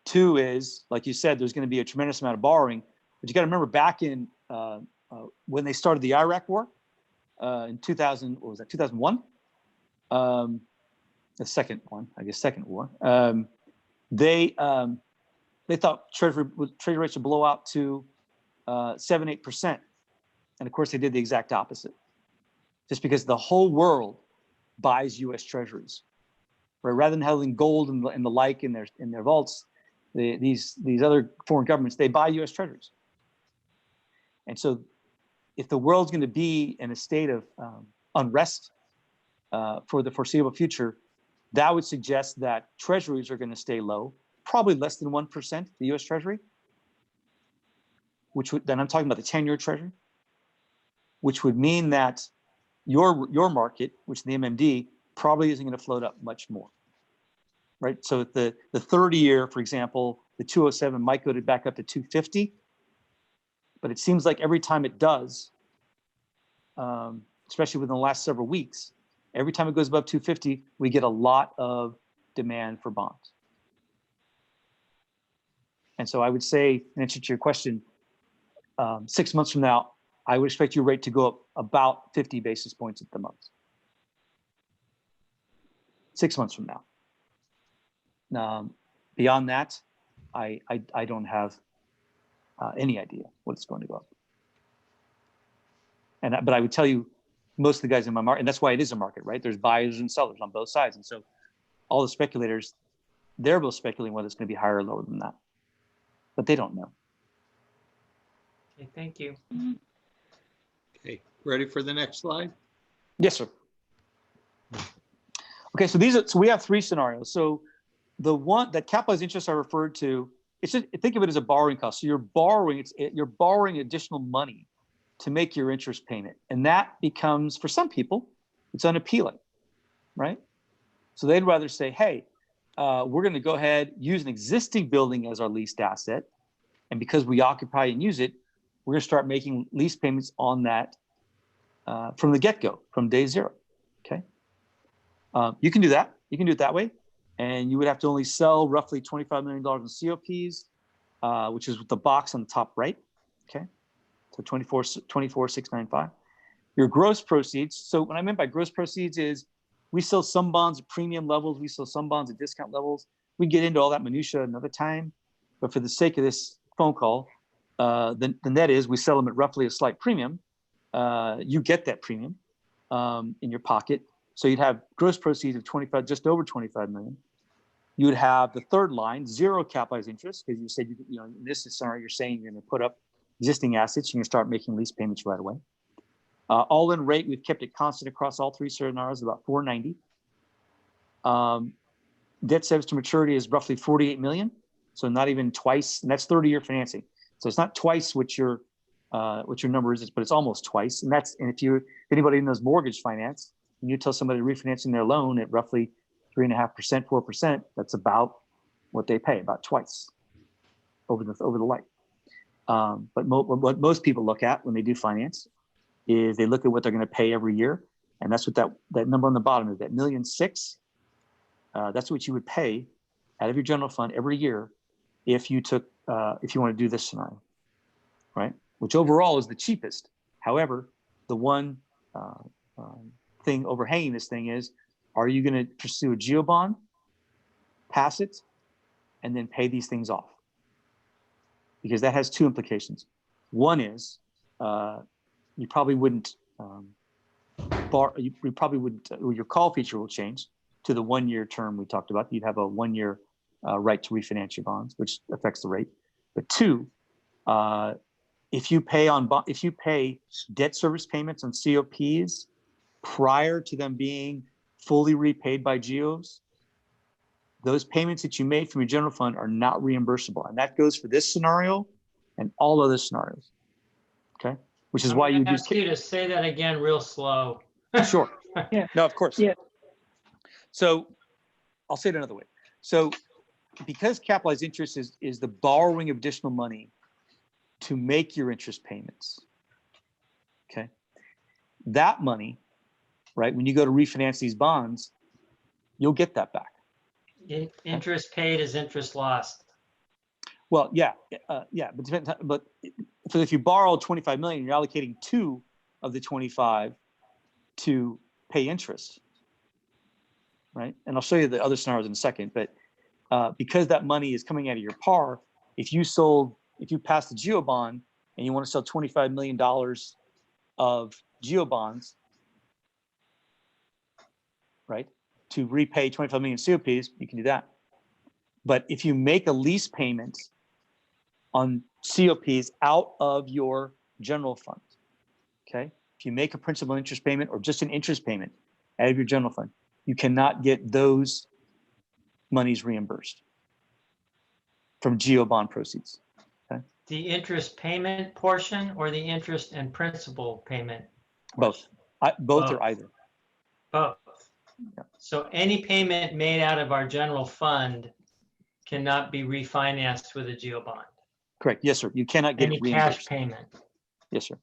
Two is, like you said, there's going to be a tremendous amount of borrowing, but you got to remember back in when they started the Iraq War in 2000, what was that, 2001? The second one, I guess, second war. They thought Treasury rates would blow out to 7-8%. And of course, they did the exact opposite. Just because the whole world buys U.S. Treasuries, right? Rather than having gold and the like in their vaults, these other foreign governments, they buy U.S. Treasuries. And so, if the world's going to be in a state of unrest for the foreseeable future, that would suggest that Treasuries are going to stay low, probably less than 1%, the U.S. Treasury, which would, then I'm talking about the 10-year Treasury, which would mean that your market, which is the MMD, probably isn't going to float up much more, right? So the 30-year, for example, the 207 might go back up to 250, but it seems like every time it does, especially within the last several weeks, every time it goes above 250, we get a lot of demand for bonds. And so I would say, in answer to your question, 6 months from now, I would expect your rate to go up about 50 basis points at the most. 6 months from now. Beyond that, I don't have any idea what it's going to go up. But I would tell you, most of the guys in my market, and that's why it is a market, right? There's buyers and sellers on both sides. And so all the speculators, they're both speculating whether it's going to be higher or lower than that. But they don't know. Okay, thank you. Okay, ready for the next slide? Yes, sir. Okay, so we have three scenarios. So the one that capitalized interest I referred to, it's just, think of it as a borrowing cost. So you're borrowing additional money to make your interest payment, and that becomes, for some people, it's unappealing, right? So they'd rather say, hey, we're going to go ahead, use an existing building as our leased asset, and because we occupy and use it, we're going to start making lease payments on that from the get-go, from day zero. Okay, you can do that. You can do it that way, and you would have to only sell roughly $25 million in COPs, which is with the box on the top right. Okay, so 24,695. Your gross proceeds. So what I meant by gross proceeds is we sell some bonds at premium levels. We sell some bonds at discount levels. We get into all that minutia another time. But for the sake of this phone call, the net is we sell them at roughly a slight premium. You get that premium in your pocket. So you'd have gross proceeds of just over 25 million. You would have the third line, zero capitalized interest, because you said, in this scenario, you're saying you're going to put up existing assets. You're going to start making lease payments right away. All-in rate, we've kept it constant across all three scenarios, about 490. Debt service to maturity is roughly 48 million. So not even twice, and that's 30-year financing. So it's not twice what your number is, but it's almost twice. And if anybody knows mortgage finance, and you tell somebody refinancing their loan at roughly 3.5%, 4%, that's about what they pay, about twice over the life. But what most people look at when they do finance is they look at what they're going to pay every year, and that's what that number on the bottom is, that $1.6 million. That's what you would pay out of your general fund every year if you want to do this scenario, right? Which overall is the cheapest. However, the one thing overhanging this thing is, are you going to pursue a geo bond, pass it, and then pay these things off? Because that has two implications. One is you probably wouldn't your call feature will change to the 1 year term we talked about. You'd have a 1 year right to refinance your bonds, which affects the rate. But two, if you pay debt service payments on COPs prior to them being fully repaid by geos, those payments that you made from your general fund are not reimbursable. And that goes for this scenario and all other scenarios. Okay. Which is why you ask you to say that again real slow. Sure. Yeah. No, of course. Yeah. So I'll say it another way. So because capitalized interest is the borrowing of additional money to make your interest payments. Okay. That money, right, when you go to refinance these bonds, you'll get that back. Interest paid is interest lost. Well, yeah, but if you borrow 25 million, you're allocating 2 of the 25 to pay interest, right? And I'll show you the other scenarios in a second. But because that money is coming out of your par, if you pass the geo bond and you want to sell $25 million of geo bonds, right, to repay 25 million COPs, you can do that. But if you make a lease payment on COPs out of your general fund, okay? If you make a principal interest payment or just an interest payment out of your general fund, you cannot get those monies reimbursed from geo bond proceeds. Okay? The interest payment portion or the interest and principal payment? Both. Both or either. Both. Yeah. So any payment made out of our general fund cannot be refinanced with a geo bond. Correct. Yes, sir. You cannot get Any reimbursed. cash payment. Yes, sir.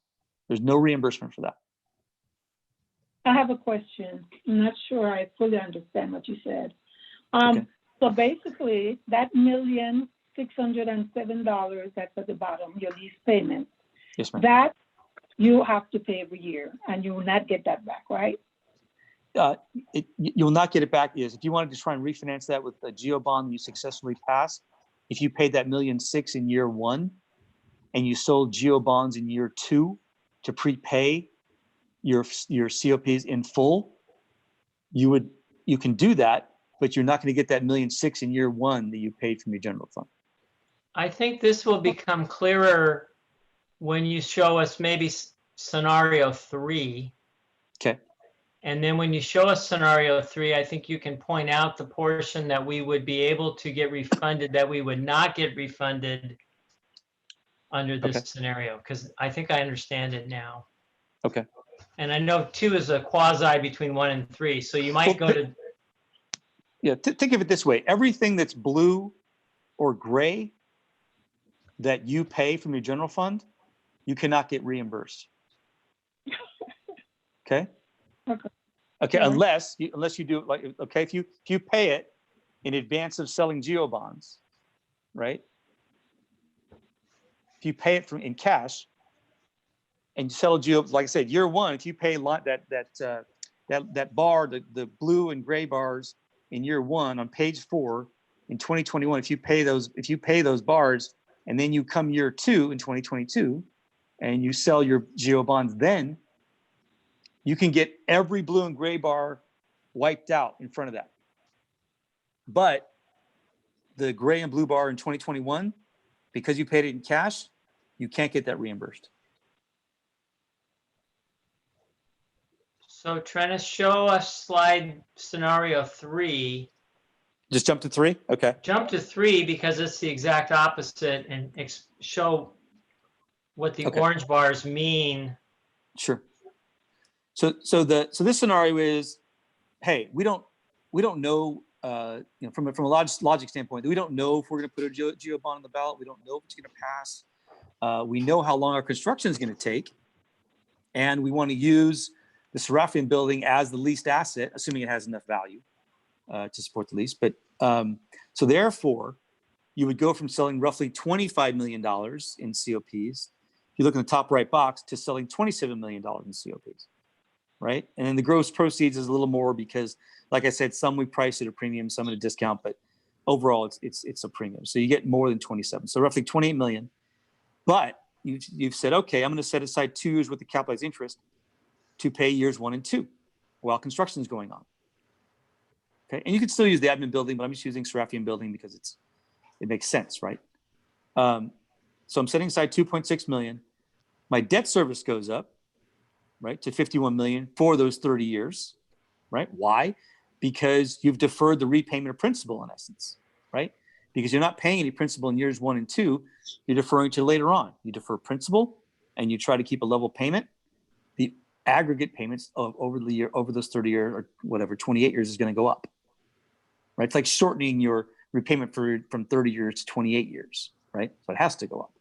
There's no reimbursement for that. I have a question. I'm not sure I fully understand what you said. Okay. So basically, that $1,607 that's at the bottom, your lease payment, Yes, ma'am. that you have to pay every year, and you will not get that back, right? You'll not get it back. Is if you wanted to try and refinance that with a geo bond you successfully passed, if you paid that $1.6 million in year 1 and you sold geo bonds in year 2 to prepay your COPs in full, you can do that, but you're not going to get that $1.6 million in year 1 that you paid from your general fund. I think this will become clearer when you show us maybe scenario 3. Okay. And then when you show us scenario 3, I think you can point out the portion that we would be able to get refunded that we would not get refunded under this scenario, because I think I understand it now. Okay. And I know 2 is a quasi between 1 and 3, so you might go to. Yeah, think of it this way. Everything that's blue or gray that you pay from your general fund, you cannot get reimbursed. Okay? Okay, Yeah. unless you do it like, okay, if you pay it in advance of selling geo bonds, right? If you pay it in cash and you sell a geo, like I said, year 1, if you pay that that bar, the blue and gray bars in year one on page 4 in 2021, if you pay those bars, and then you come year 2 in 2022 and you sell your GO bonds, then you can get every blue and gray bar wiped out in front of that. But the gray and blue bar in 2021, because you paid it in cash, you can't get that reimbursed. So Trennis, show us slide scenario 3. Just jump to 3? Okay. Jump to 3 because it's the exact opposite, and show what the Okay. orange bars mean. Sure. So this scenario is, hey, we don't know, from a logic standpoint, we don't know if we're going to put a GO bond on the ballot. We don't know if it's going to pass. We know how long our construction is going to take, and we want to use the Serafian building as the leased asset, assuming it has enough value to support the lease. But so therefore, you would go from selling roughly $25 million in COPs. You look in the top right box to selling $27 million in COPs, right? And then the gross proceeds is a little more because, like I said, some we priced at a premium, some at a discount, but overall it's a premium. So you get more than 27, so roughly 28 million. But you've said, okay, I'm going to set aside 2 years worth of capitalized interest to pay years 1 and 2 while construction is going on. Okay, and you can still use the admin building, but I'm just using Serafian building because it makes sense, right? So I'm setting aside 2.6 million. My debt service goes up, right, to 51 million for those 30 years, right? Why? Because you've deferred the repayment of principal in essence, right? Because you're not paying any principal in years 1 and 2, you're deferring to later on. You defer principal and you try to keep a level payment. The aggregate payments over those 30 years or whatever, 28 years is going to go up, right? It's like shortening your repayment period from 30 years to 28 years, right? So it has to go up.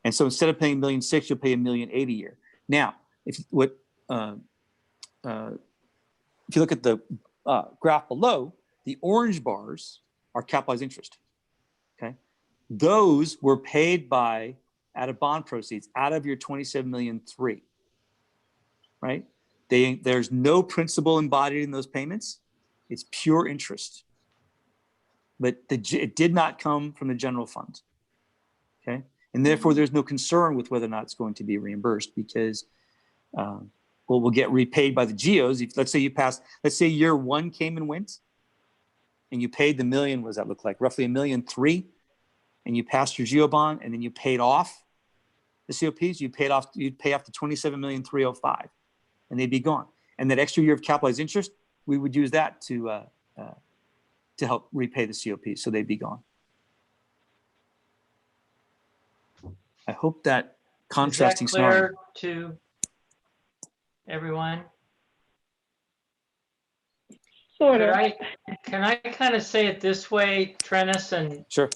And so instead of paying $1.6 million, you'll pay $1.8 million a year. Now, if you look at the graph below, the orange bars are capitalized interest. Okay, those were paid out of bond proceeds, out of your $27.3 million, right? There's no principal embodied in those payments. It's pure interest. But it did not come from the general fund. Okay, and therefore there's no concern with whether or not it's going to be reimbursed because we'll get repaid by the GOs. Let's say year 1 came and went, and you paid the $1 million. What does that look like? Roughly $1.3 million, and you passed your GO bond, and then you paid off the COPs. You'd pay off the $27,305,000, and they'd be gone. And that extra year of capitalized interest, we would use that to help repay the COPs, so they'd be gone. I hope that contrasting Is that clear scenario. to everyone? Sort of. Can I kind of say it this way, Trennis? And Sure.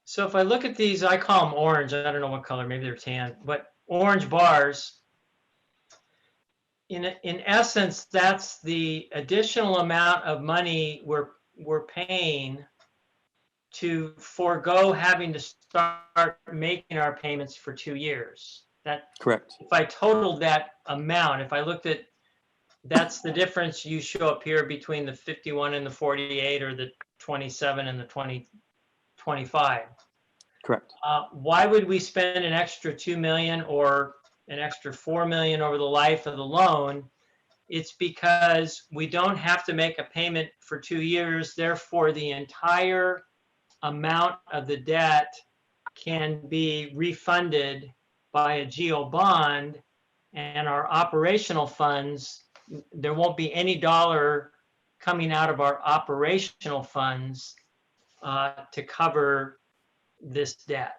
so if I look at these, I call them orange. I don't know what color, maybe they're tan, but orange bars. In essence, that's the additional amount of money we're paying to forego having to start making our payments for 2 years. That Correct. if I totaled that amount, if I looked at, that's the difference you show up here between the 51 and the 48, or the 27 and the 25. Correct. Why would we spend an extra 2 million or an extra 4 million over the life of the loan? It's because we don't have to make a payment for 2 years. Therefore, the entire amount of the debt can be refunded by a GO bond, and our operational funds, there won't be any dollar coming out of our operational funds to cover this debt.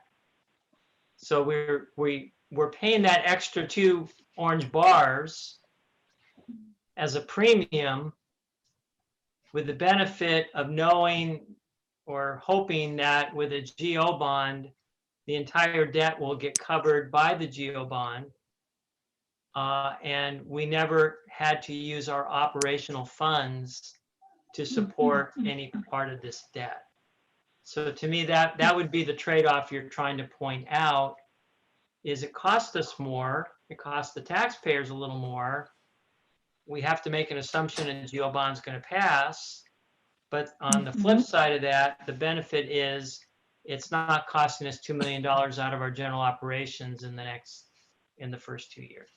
So we're paying that extra 2 orange bars as a premium, with the benefit of knowing or hoping that with a GO bond, the entire debt will get covered by the GO bond. And we never had to use our operational funds to support any part of this debt. So to me, that would be the trade-off you're trying to point out, is it costs us more, it costs the taxpayers a little more, we have to make an assumption a GO bond's going to pass. But on the flip side of that, the benefit is it's not costing us $2 million out of our general operations in the first 2 years.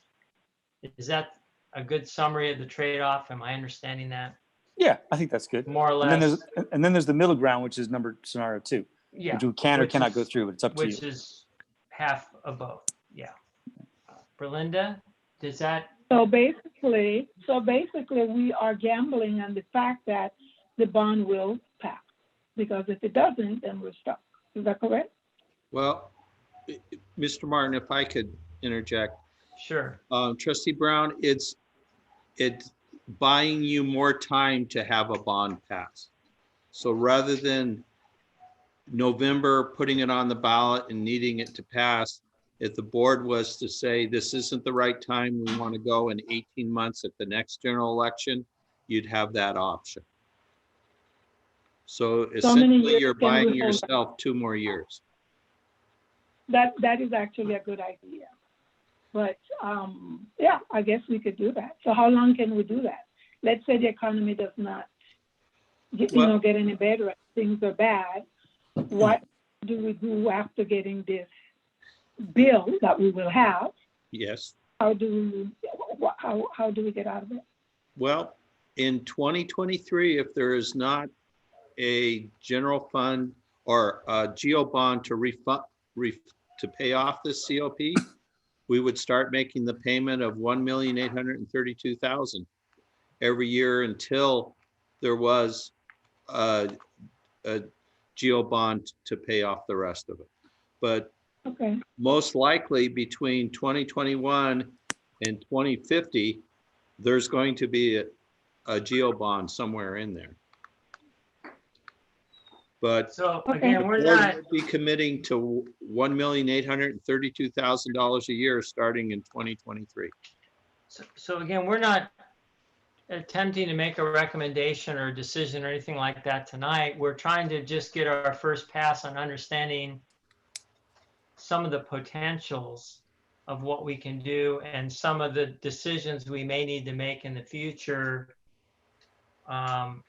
Is that a good summary of the trade-off? Am I understanding that? Yeah, I think that's good. More or And less. then there's the middle ground, which is scenario 2, Yeah. which we can or which cannot is- go through, but it's up to you. Which is half of both. Yeah. Berlinda, does that? So basically, we are gambling on the fact that the bond will pass, because if it doesn't, then we're stuck. Is that correct? Well, Mr. Martin, if I could interject, Sure. Trustee Brown, it's buying you more time to have a bond pass. So rather than November putting it on the ballot and needing it to pass, if the board was to say this isn't the right time, we want to go in 18 months at the next general election, you'd have that option. So essentially, you're buying yourself 2 more years. That is actually a good idea. But yeah, I guess we could do that. So how long can we do that? Let's say the economy does not get any better, things are bad. What do we do after getting this bill that we will have? Yes. How do we get out of it? Well, in 2023, if there is not a general fund or a GO bond to to pay off this COP, we would start making the payment of $1,832,000 every year until there was a GO bond to pay off the rest of it. But Okay. most likely between 2021 and 2050, there's going to be a GO bond somewhere in there. But So Okay. again, the we're board not, would be committing to $1,832,000 a year starting in 2023. so again, we're not attempting to make a recommendation or a decision or anything like that tonight. We're trying to just get our first pass on understanding some of the potentials of what we can do and some of the decisions we may need to make in the future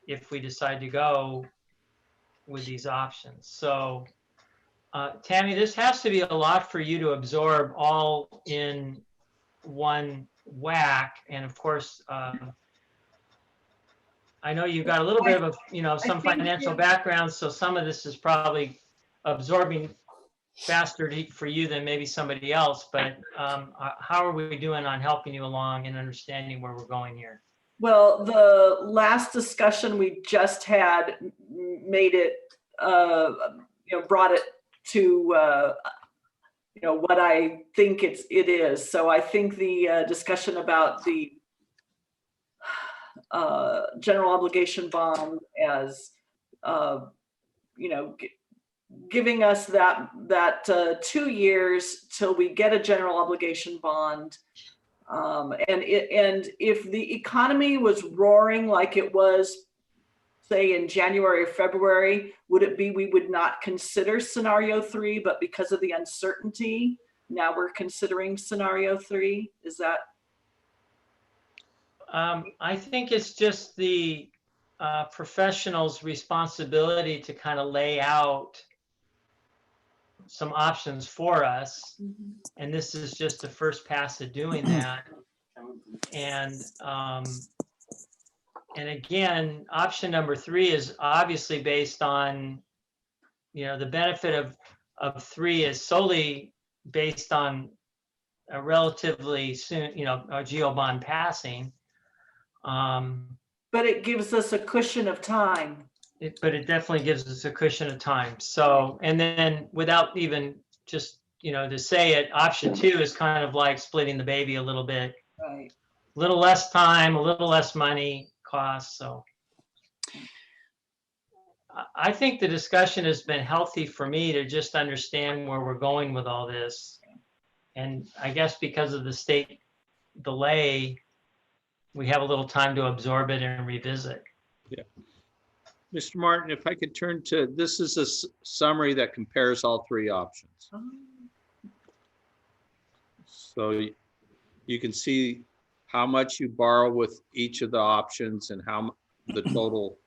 if we decide to go with these options. So Tammy, this has to be a lot for you to absorb all in one whack. And of course, I know you've got a little bit of, some financial background, so some of this is probably absorbing faster for you than maybe somebody else. But how are we doing on helping you along and understanding where we're going here? Well, the last discussion we just had made it, brought it to, what I think it is. So I think the discussion about the general obligation bond as, giving us that 2 years till we get a general obligation bond. And if the economy was roaring like it was, say in January or February, would it be we would not consider scenario 3, but because of the uncertainty, now we're considering scenario 3? Is that? I think it's just the professional's responsibility to kind of lay out some options for us. And this is just the first pass of doing that. And again, option number 3 is obviously based on, the benefit of 3 is solely based on a relatively soon, a GO bond passing. But it gives us a cushion of time. But it definitely gives us a cushion of time. So, and then without even just, to say it, option 2 is kind of like splitting the baby a little bit. Right. A little less time, a little less money cost. So I think the discussion has been healthy for me to just understand where we're going with all this. And I guess because of the state delay, we have a little time to absorb it and revisit. Yeah. Mr. Martin, if I could turn to, this is a summary that compares all 3 options. So you can see how much you borrow with each of the options and how the total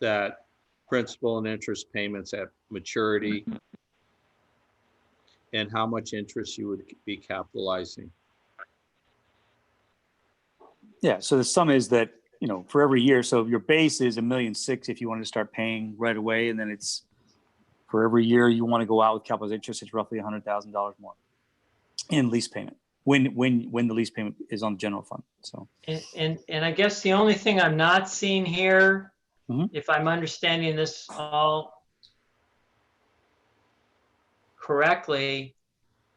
that principal and interest payments at maturity, and how much interest you would be capitalizing. Yeah, so the sum is that, you know, for every year, so your base is $1.6 million if you want to start paying right away, and then it's for every year you want to go out with capital interest, it's roughly $100,000 more in lease payment when the lease payment is on the general fund. So and I guess the only thing I'm not seeing here, if I'm understanding this all correctly,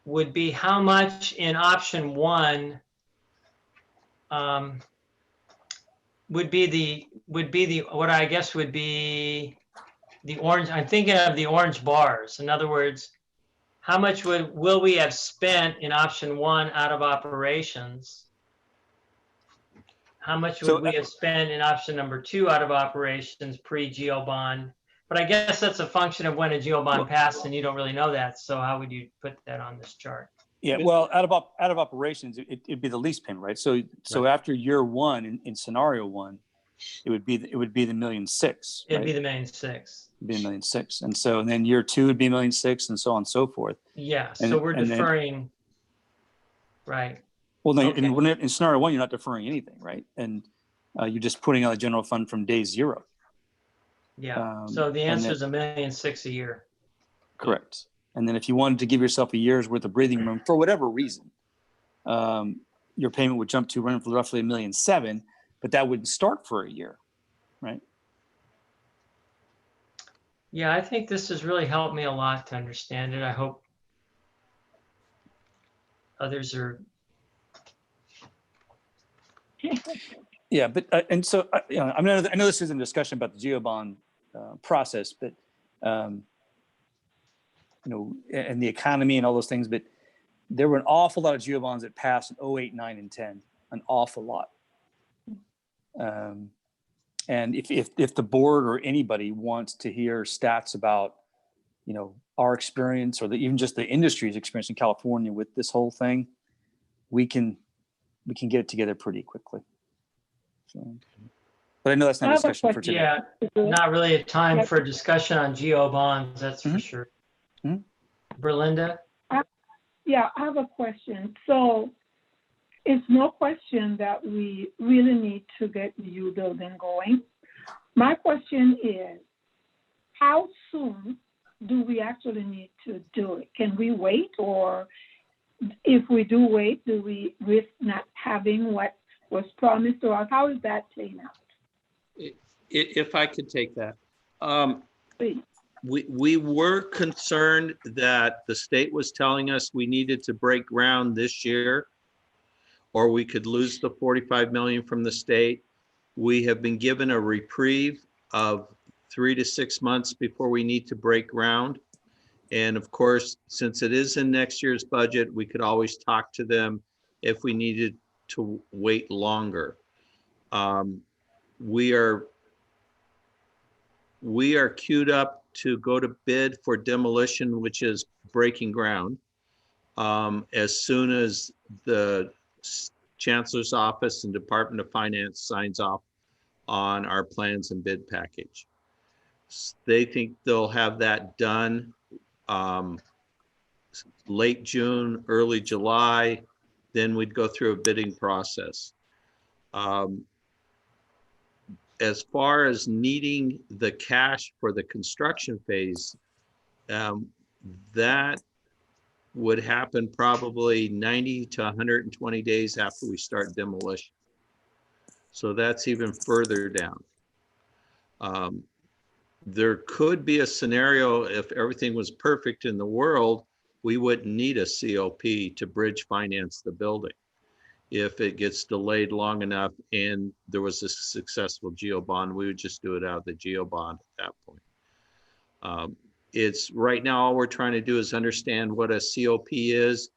would be how much in option 1 would be the what I guess would be the orange. I'm thinking of the orange bars. In other words, how much will we have spent in option 1 out of operations? How much would we have spent in option number 2 out of operations pre-geo bond? But I guess that's a function of when a geo bond passed, and you don't really know that. So how would you put that on this chart? yeah, well, out of operations, it'd be the lease payment, right? So after year 1 in scenario 1, it would be the $1.6 million. It'd right? be the $1.6 million. It'd be $1.6 million, and then year 2 would be $1.6 million, and so on and so forth. Yeah. And, So we're and deferring, right? Well, no, Okay. in scenario 1, you're not deferring anything, right? And you're just putting on the general fund from day 0. Yeah. So the answer is $1.6 million a year. Correct. And then if you wanted to give yourself a year's worth of breathing room for whatever reason, your payment would jump to roughly $1.7 million, but that wouldn't start for a year, right? Yeah, I think this has really helped me a lot to understand it. I hope others are. Yeah, but and so you know, I know this is a discussion about the GeoBond process, but you know, and the economy and all those things, but there were an awful lot of GeoBonds that passed in 08, 9, and 10, an awful lot. And if the board or anybody wants to hear stats about, you know, our experience or even just the industry's experience in California with this whole thing, we can get it together pretty quickly. So, but I know that's not a discussion for today. Yeah, not really a time for discussion on geo bonds, that's for sure. Berlinda? Yeah, I have a question. So it's no question that we really need to get the U building going. My question is, how soon do we actually need to do it? Can we wait, or if we do wait, do we risk not having what was promised to us? How is that playing out? If I could take that. Please. We were concerned that the state was telling us we needed to break ground this year, or we could lose the 45 million from the state. We have been given a reprieve of 3 to 6 months before we need to break ground. And of course, since it is in next year's budget, we could always talk to them if we needed to wait longer. We are queued up to go to bid for demolition, which is breaking ground, as soon as the Chancellor's Office and Department of Finance signs off on our plans and bid package. They think they'll have that done late June, early July. Then we'd go through a bidding process. As far as needing the cash for the construction phase, that would happen probably 90 to 120 days after we start demolition. So that's even further down. There could be a scenario if everything was perfect in the world, we wouldn't need a COP to bridge finance the building. If it gets delayed long enough and there was a successful geo bond, we would just do it out of the geo bond at that point. It's right now, all we're trying to do is understand what a COP is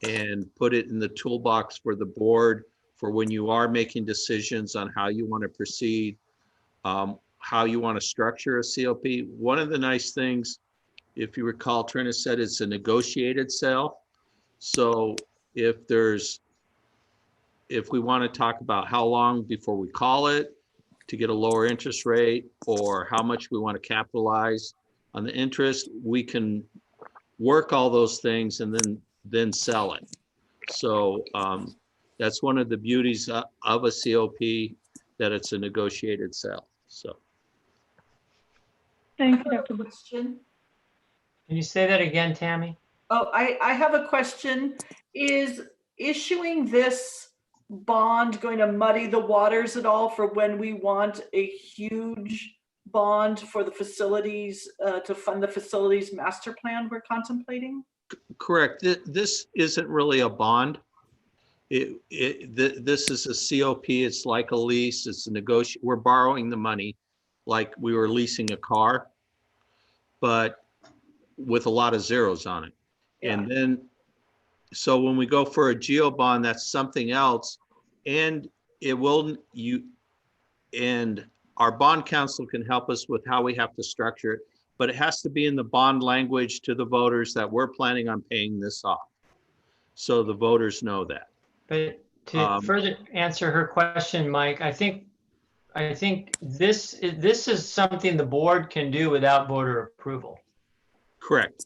and put it in the toolbox for the board for when you are making decisions on how you want to proceed, how you want to structure a COP. One of the nice things, if you recall, Trina said it's a negotiated sale. So if there's if we want to talk about how long before we call it to get a lower interest rate, or how much we want to capitalize on the interest, we can work all those things and then sell it. So that's one of the beauties of a COP, that it's a negotiated sale. So Thank you, Dr. Booth. Question. Can you say that again, Tammy? Oh, I have a question. Is issuing this bond going to muddy the waters at all for when we want a huge bond for the facilities, to fund the facilities master plan we're contemplating? correct. This isn't really a bond. This is a COP. It's like a lease. It's a negotiation. We're borrowing the money like we were leasing a car, but with a lot of zeros on it. Yeah. And then, so when we go for a geo bond, that's something else. And and our bond counsel can help us with how we have to structure it, but it has to be in the bond language to the voters that we're planning on paying this off. So the voters know that. But to further answer her question, Mike, I think this is something the board can do without voter approval. Correct.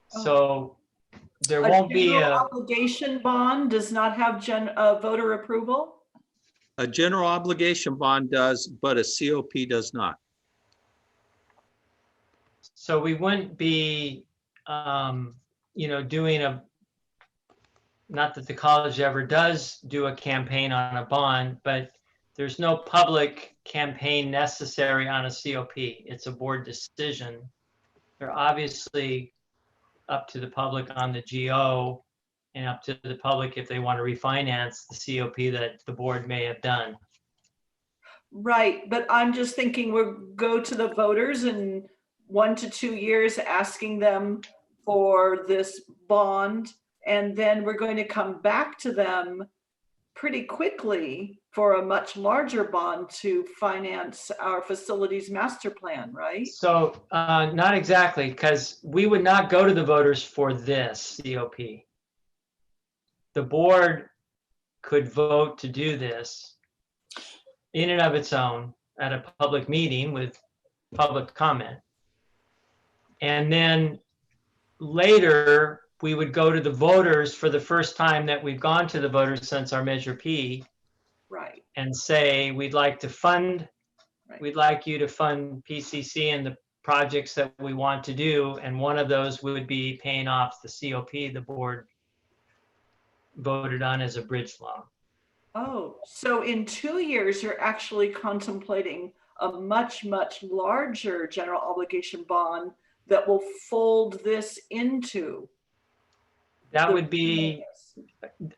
So there won't be general a, obligation bond does not have voter approval? A general obligation bond does, but a COP does not. so we wouldn't be, doing a, not that the college ever does do a campaign on a bond, but there's no public campaign necessary on a COP. It's a board decision. They're obviously up to the public on the GO and up to the public if they want to refinance the COP that the board may have done. Right, but I'm just thinking we'll go to the voters in 1 to 2 years asking them for this bond, and then we're going to come back to them pretty quickly for a much larger bond to finance our facilities master plan, right? So not exactly, because we would not go to the voters for this COP. The board could vote to do this in and of its own at a public meeting with public comment. And then later, we would go to the voters for the first time that we've gone to the voters since our Measure P. Right. And say, we'd like to fund, Right. we'd like you to fund PCC and the projects that we want to do. And one of those would be paying off the COP the board voted on as a bridge loan. Oh, so in 2 years, you're actually contemplating a much, much larger general obligation bond that will fold this into. That would be,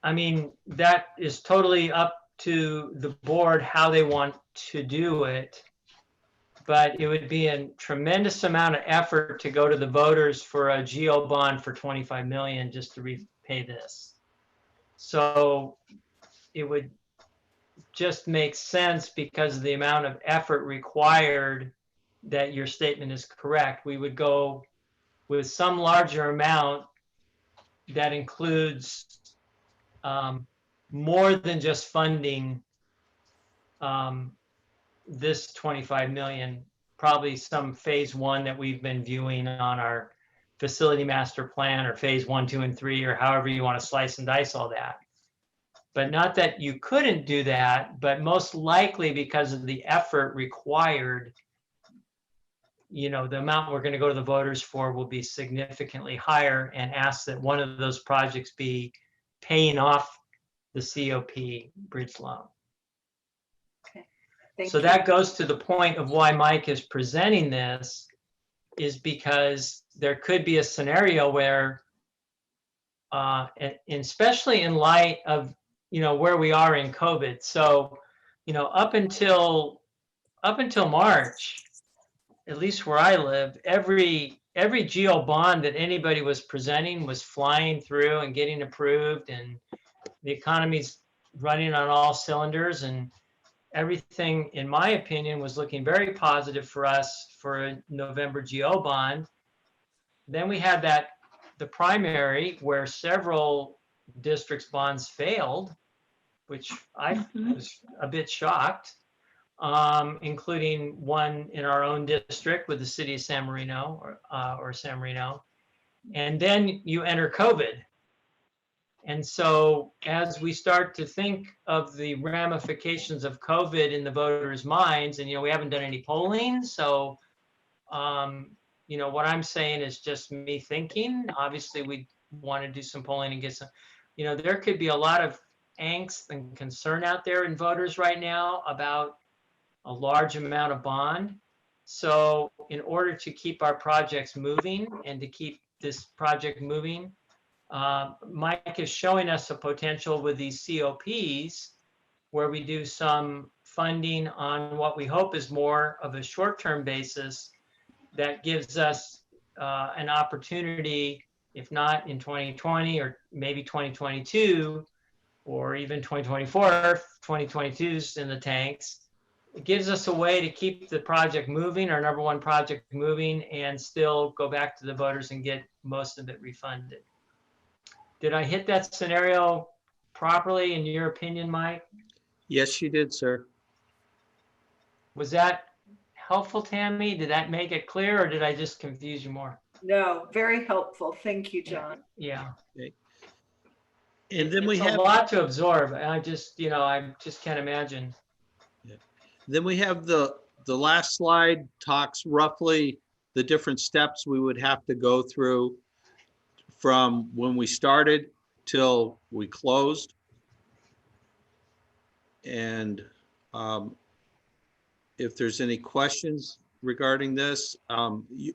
I mean, that is totally up to the board how they want to do it. But it would be a tremendous amount of effort to go to the voters for a GO bond for 25 million just to repay this. So it would just make sense because of the amount of effort required that your statement is correct. We would go with some larger amount that includes more than just funding this 25 million, probably some phase 1 that we've been viewing on our facility master plan, or phase 1, 2, and 3, or however you want to slice and dice all that. But not that you couldn't do that, but most likely because of the effort required, the amount we're going to go to the voters for will be significantly higher, and ask that one of those projects be paying off the COP bridge loan. Thank So you. that goes to the point of why Mike is presenting this, is because there could be a scenario where, and especially in light of, where we are in COVID. So, up until March, at least where I live, every GO bond that anybody was presenting was flying through and getting approved, and the economy's running on all cylinders, and everything, in my opinion, was looking very positive for us for a November GO bond. Then we had the primary where several district's bonds failed, which I was a bit shocked, including one in our own district with the city of San Marino or San Marino. And then you enter COVID. And so as we start to think of the ramifications of COVID in the voters' minds, and, we haven't done any polling. So, what I'm saying is just me thinking. Obviously, we want to do some polling and get some, there could be a lot of angst and concern out there in voters right now about a large amount of bond. So in order to keep our projects moving and to keep this project moving, Mike is showing us a potential with these COPs where we do some funding on what we hope is more of a short-term basis that gives us an opportunity, if not in 2020 or maybe 2022 or even 2024, 2022's in the tanks. It gives us a way to keep the project moving, our number one project moving, and still go back to the voters and get most of it refunded. Did I hit that scenario properly in your opinion, Mike? Yes, you did, sir. Was that helpful, Tammy? Did that make it clear, or did I just confuse you more? No, very helpful. Thank you, John. Yeah. Okay. And then we It's have a lot to absorb. I just, I just can't imagine. Then we have the last slide talks roughly the different steps we would have to go through from when we started till we closed. And if there's any questions regarding this,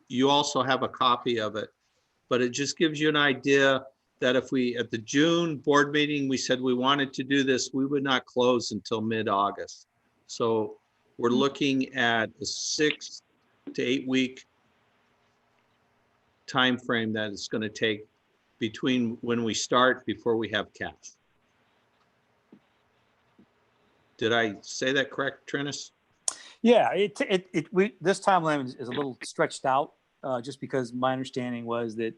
you also have a copy of it, but it just gives you an idea that if we, at the June board meeting, we said we wanted to do this, we would not close until mid-August. So we're looking at a 6 to 8 week time frame that it's going to take between when we start before we have cash. Did I say that correct, Trennis? Yeah, this timeline is a little stretched out, just because my understanding was that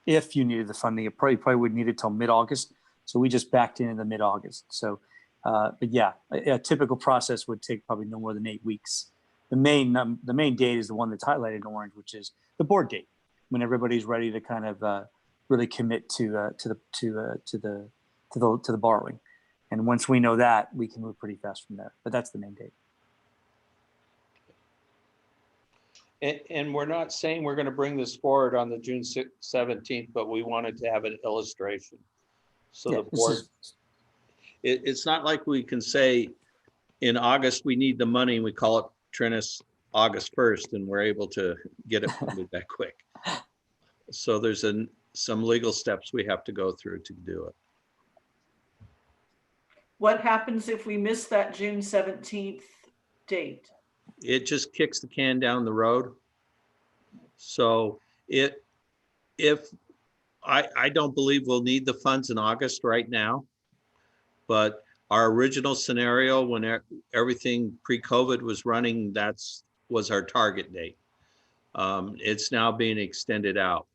if you needed the funding, it probably would need it till mid-August. So we just backed in the mid-August. So, but yeah, a typical process would take probably no more than 8 weeks. The main date is the one that's highlighted in orange, which is the board date, when everybody's ready to kind of really commit to the borrowing. And once we know that, we can move pretty fast from there. But that's the main date. And we're not saying we're going to bring this forward on the June 17th, but we wanted to have an illustration. So Yeah, the board, it's not like we can say in August, we need the money and we call it Trennis August 1st and we're able to get it funded that quick. So there's some legal steps we have to go through to do it. What happens if we miss that June 17th date? It just kicks the can down the road. So I don't believe we'll need the funds in August right now, but our original scenario when everything pre-COVID was running, was our target date. It's now being extended out.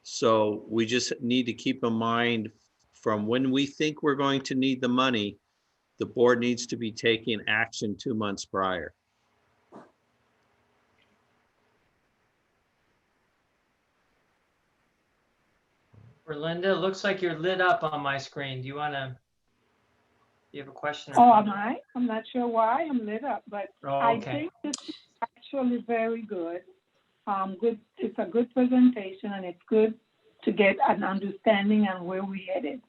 So we just need to keep in mind from when we think we're going to need the money, the board needs to be taking action 2 months prior. Linda, looks like you're lit up on my screen. Do you have a question? Oh, am I? I'm not sure why I'm lit up, but Oh, okay. I think this is actually very good. It's a good presentation, and it's good to get an understanding on where we're headed.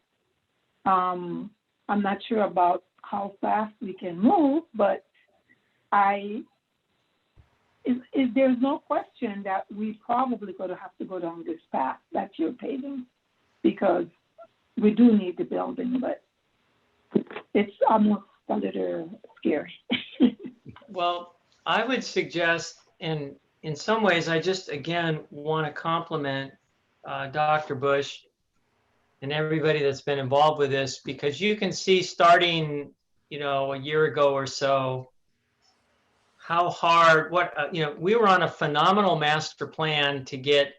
I'm not sure about how fast we can move, but there's no question that we probably going to have to go down this path that you're paving, because we do need the building, but it's almost a little scary. Well, I would suggest, and in some ways, I just, again, want to compliment Dr. Bush and everybody that's been involved with this, because you can see starting, a year ago or so, how hard, we were on a phenomenal master plan to get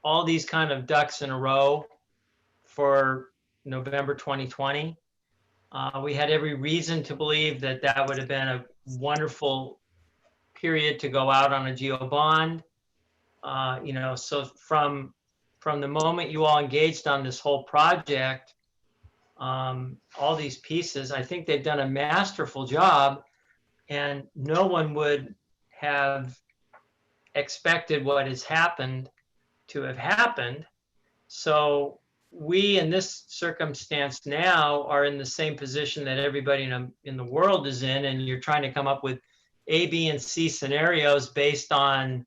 all these kind of ducks in a row for November 2020. We had every reason to believe that that would have been a wonderful period to go out on a GO bond. So from the moment you all engaged on this whole project, all these pieces, I think they've done a masterful job, and no one would have expected what has happened to have happened. So we, in this circumstance now, are in the same position that everybody in the world is in, and you're trying to come up with A, B, and C scenarios based on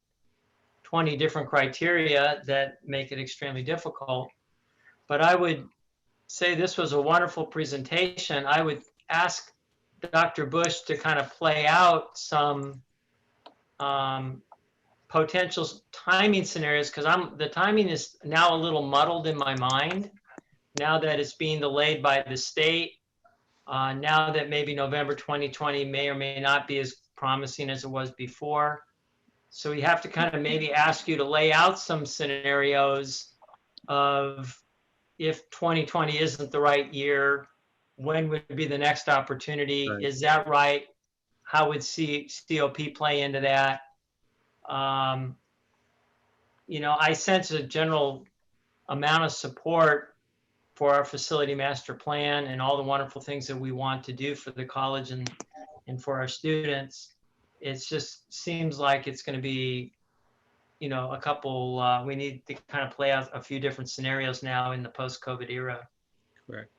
20 different criteria that make it extremely difficult. But I would say this was a wonderful presentation. I would ask Dr. Bush to kind of play out some potential timing scenarios, because the timing is now a little muddled in my mind, now that it's being delayed by the state, now that maybe November 2020 may or may not be as promising as it was before. So we have to kind of maybe ask you to lay out some scenarios of, if 2020 isn't the right year, when would be the next opportunity? Right. Is that right? How would COP play into that? I sense a general amount of support for our facility master plan and all the wonderful things that we want to do for the college and for our students. It just seems like it's going to be, a couple, we need to kind of play out a few different scenarios now in the post-COVID era. Correct.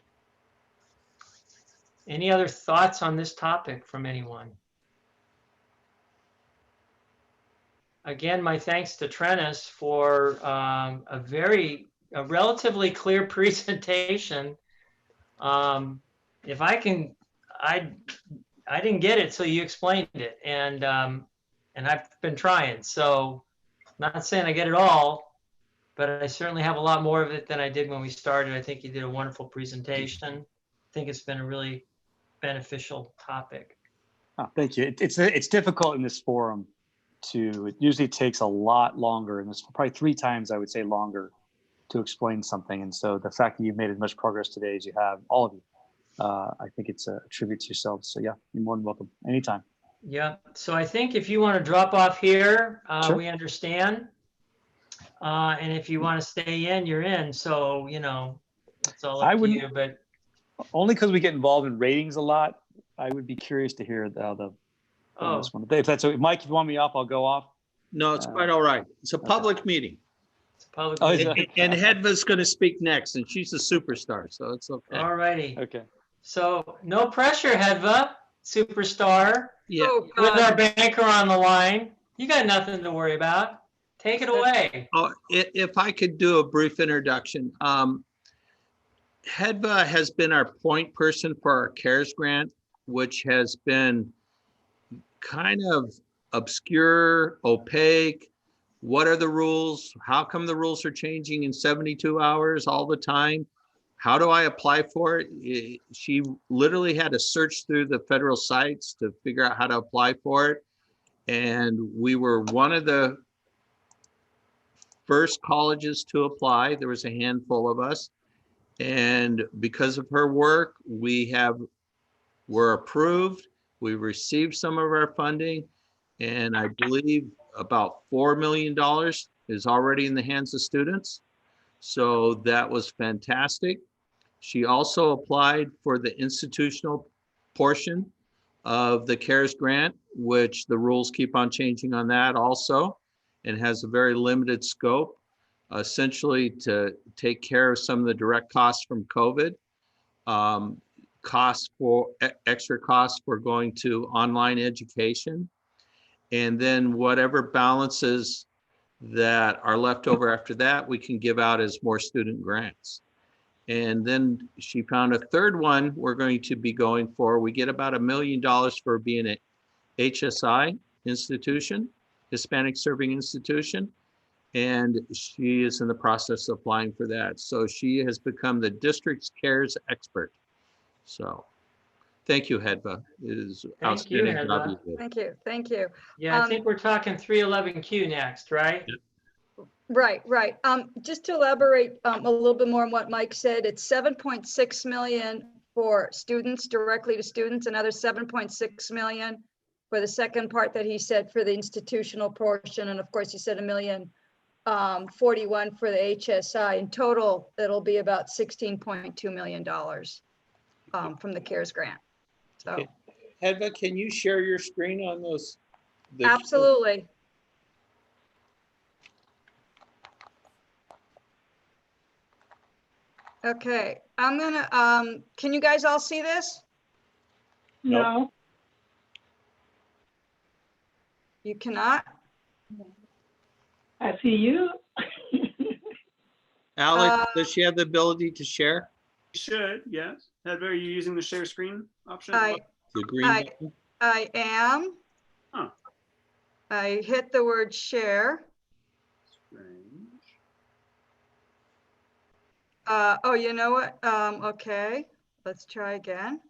Any other thoughts on this topic from anyone? Again, my thanks to Trennis for a relatively clear presentation. If I can, I didn't get it, so you explained it, and I've been trying. So, not saying I get it all, but I certainly have a lot more of it than I did when we started. I think you did a wonderful presentation. I think it's been a really beneficial topic. Oh, thank you. It's difficult in this forum it usually takes a lot longer, and it's probably 3 times, I would say, longer to explain something. And so the fact that you've made as much progress today as you have, all of you, I think it's a tribute to yourselves. So yeah, you're more than welcome anytime. Yeah. So I think if you want to drop off here, Sure. we understand. And if you want to stay in, you're in. So, it's all up to you. But only because we get involved in ratings a lot, I would be curious to hear this one. If that's okay. Mike, if you want me off, I'll go off. No, it's quite all right. It's a public meeting. It's a public Oh, meeting. And Hedva's going to speak next, and she's a superstar, so it's okay. All righty. Okay. So no pressure, Hedva, superstar. Yeah. Oh, With God. our banker on the line. You got nothing to worry about. Take it away. Oh, if I could do a brief introduction. Hedva has been our point person for our CARES grant, which has been kind of obscure, opaque. What are the rules? How come the rules are changing in 72 hours all the time? How do I apply for it? She literally had to search through the federal sites to figure out how to apply for it. And we were one of the first colleges to apply. There was a handful of us. And because of her work, we're approved. We received some of our funding, and I believe about $4 million is already in the hands of students. So that was fantastic. She also applied for the institutional portion of the CARES grant, which the rules keep on changing on that also, and has a very limited scope, essentially to take care of some of the direct costs from COVID. Extra costs for going to online education, and then whatever balances that are left over after that, we can give out as more student grants. And then she found a third one we're going to be going for. We get about $1 million for being an HSI institution, Hispanic Serving Institution, and she is in the process of applying for that. So she has become the district's CARES expert. So thank you, Hedva. It is outstanding job you did. Thank you. Thank you. Yeah, I think we're talking 311Q next, right? Right, right. Just to elaborate a little bit more on what Mike said, it's 7.6 million for students, directly to students, another 7.6 million for the second part that he said for the institutional portion. And of course, he said 1,041 for the HSI. In total, it'll be about $16.2 million from the CARES grant. So Okay. Hedva, can you share your screen on those? absolutely. Okay, I'm gonna, can you guys all see this? No, You cannot? I see you. Alex, does she have the ability to share You should, yes. Heather, are you using the share screen option? I the green I- button? I am. Huh. I hit the word share. Strange. Oh, you know what? Okay, let's try again.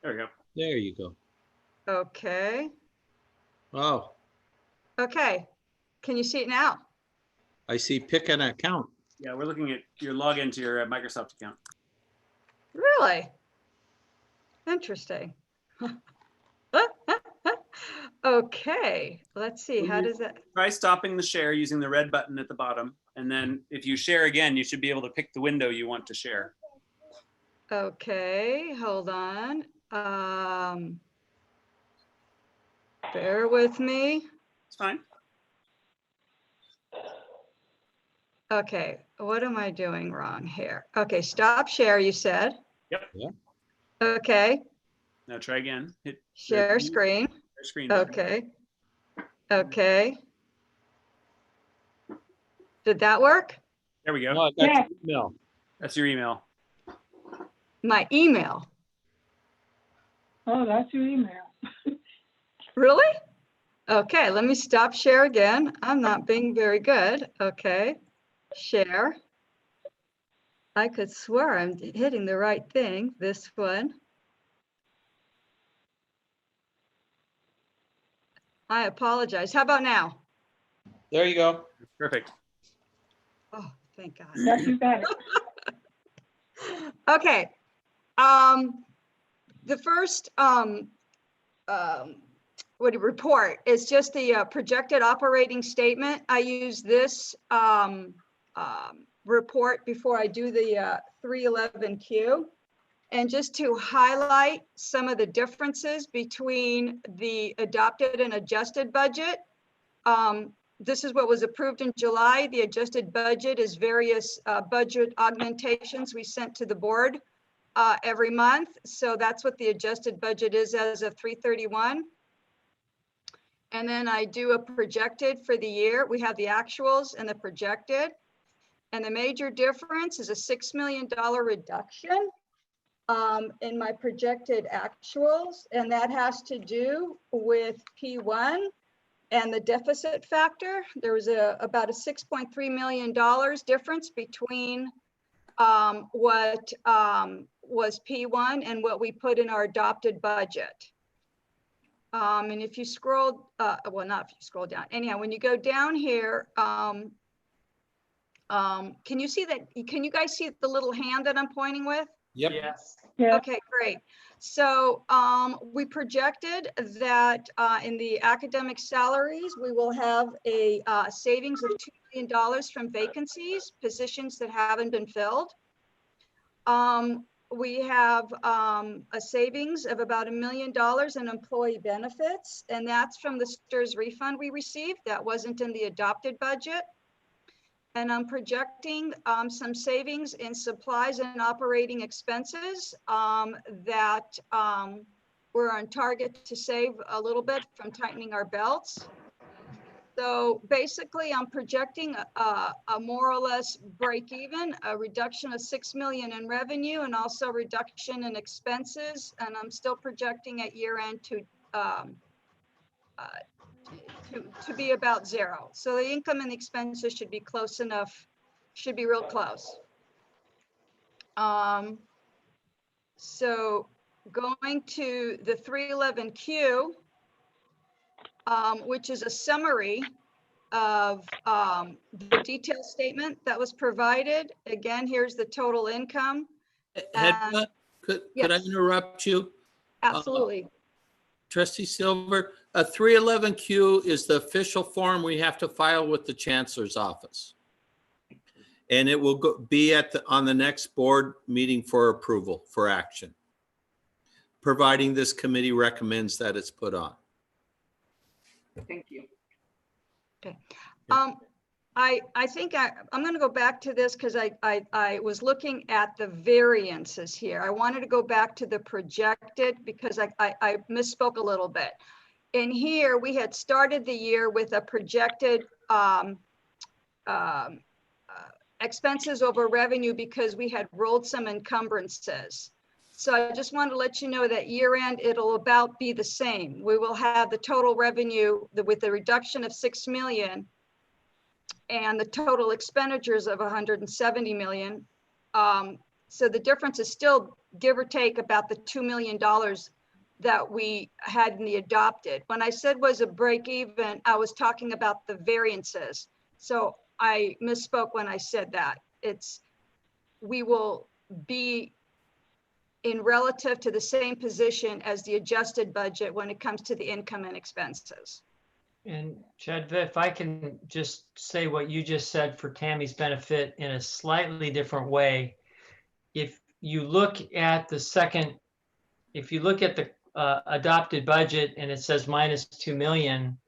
There we go. There you go. Okay, Oh, okay. Can you see it now? I see pick an account. Yeah, we're looking at your login to your Microsoft account. Really? Interesting. Okay, let's see, how does that? Try stopping the share using the red button at the bottom. And then if you share again, you should be able to pick the window you want to share. Okay, hold on. Bear with me. It's fine. Okay, what am I doing wrong here? Okay, stop share, you said. Yep. Yeah. Okay, Now try again. Hit the share new screen. share screen button. Okay. Okay. Did that work? There we go. No, that's Yeah. email. That's your email. My email. Oh, that's your email. Really? Okay, let me stop share again. I'm not being very good. Okay, share. I could swear I'm hitting the right thing. This one. I apologize. How about now? There you go. Perfect. Oh, thank God. Yes, you got it. Okay. The first report is just the projected operating statement. I use this report before I do the 311Q. And just to highlight some of the differences between the adopted and adjusted budget. This is what was approved in July. The adjusted budget is various budget augmentations we sent to the board every month. So that's what the adjusted budget is as of 3/31. And then I do a projected for the year. We have the actuals and the projected. And the major difference is a $6 million reduction in my projected actuals. And that has to do with P1 and the deficit factor. There was about a $6.3 million difference between what was P1 and what we put in our adopted budget. And if you scroll, well, not if you scroll down, anyhow, when you go down here, can you see that? Can you guys see the little hand that I'm pointing with? Yep. Yes. Yeah. Okay, great. So we projected that in the academic salaries, we will have a savings of $2 million from vacancies, positions that haven't been filled. We have a savings of about $1 million in employee benefits, and that's from the STRS refund we received. That wasn't in the adopted budget. And I'm projecting some savings in supplies and operating expenses that we're on target to save a little bit from tightening our belts. So basically, I'm projecting a more or less break even, a reduction of 6 million in revenue and also reduction in expenses. And I'm still projecting at year end to be about zero. So the income and the expenses should be close enough, should be real close. So going to the 311Q, which is a summary of the detailed statement that was provided. Again, here's the total income. Hedda, could I Yes. interrupt you? Absolutely. Trustee Silver, a 311Q is the official form we have to file with the Chancellor's office. And it will be on the next board meeting for approval, for action, providing this committee recommends that it's put on. Thank you. I think I'm going to go back to this because I was looking at the variances here. I wanted to go back to the projected because I misspoke a little bit. In here, we had started the year with a projected expenses over revenue because we had rolled some encumbrances. So I just want to let you know that year end, it'll about be the same. We will have the total revenue with the reduction of 6 million and the total expenditures of 170 million. So the difference is still give or take about the $2 million that we had in the adopted. When I said was a break even, I was talking about the variances. So I misspoke when I said that. We will be in relative to the same position as the adjusted budget when it comes to the income and expenses. And Chad, if I can just say what you just said for Tammy's benefit in a slightly different way. If you look at the adopted budget and it says minus 2 million,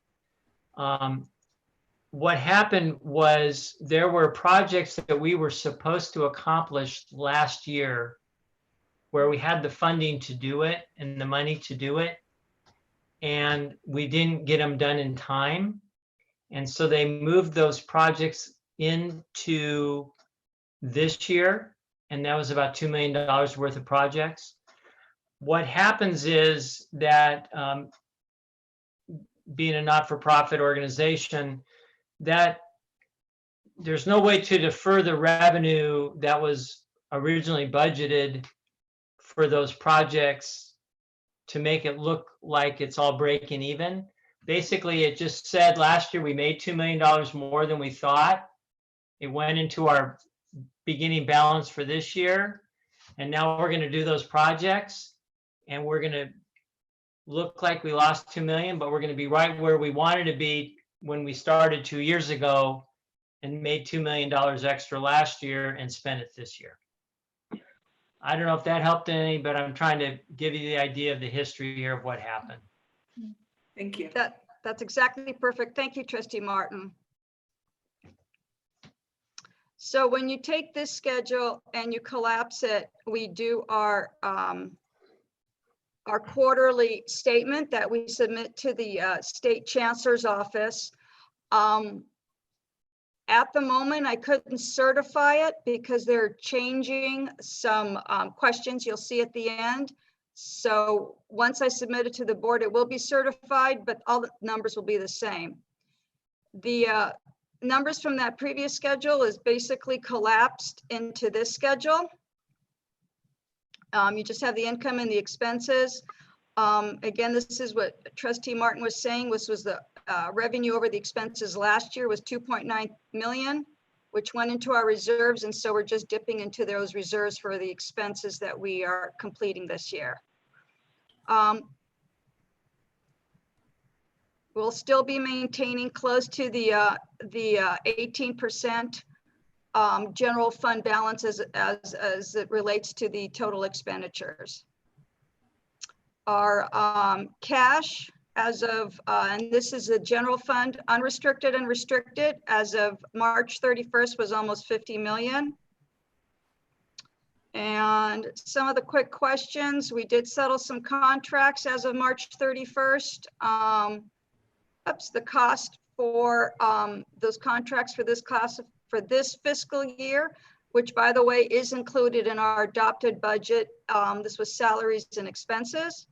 what happened was there were projects that we were supposed to accomplish last year where we had the funding to do it and the money to do it, and we didn't get them done in time. And so they moved those projects into this year, and that was about $2 million worth of projects. What happens is that being a not-for-profit organization, that there's no way to defer the revenue that was originally budgeted for those projects to make it look like it's all breaking even. Basically, it just said last year we made $2 million more than we thought. It went into our beginning balance for this year. And now we're going to do those projects and we're going to look like we lost 2 million, but we're going to be right where we wanted to be when we started 2 years ago and made $2 million extra last year and spent it this year. I don't know if that helped any, but I'm trying to give you the idea of the history here of what happened. Thank you. That's exactly perfect. Thank you, Trustee Martin. So when you take this schedule and you collapse it, we do our quarterly statement that we submit to the State Chancellor's office. At the moment, I couldn't certify it because they're changing some questions you'll see at the end. So once I submit it to the board, it will be certified, but all the numbers will be the same. The numbers from that previous schedule is basically collapsed into this schedule. You just have the income and the expenses. Again, this is what Trustee Martin was saying, which was the revenue over the expenses last year was 2.9 million, which went into our reserves. And so we're just dipping into those reserves for the expenses that we are completing this year. We'll still be maintaining close to the 18% general fund balance as it relates to the total expenditures. Our cash as of, and this is a general fund, unrestricted and restricted, as of March 31st was almost 50 million. And some of the quick questions, we did settle some contracts as of March 31st. The cost for those contracts for this class, for this fiscal year, which by the way is included in our adopted budget. This was salaries and expenses.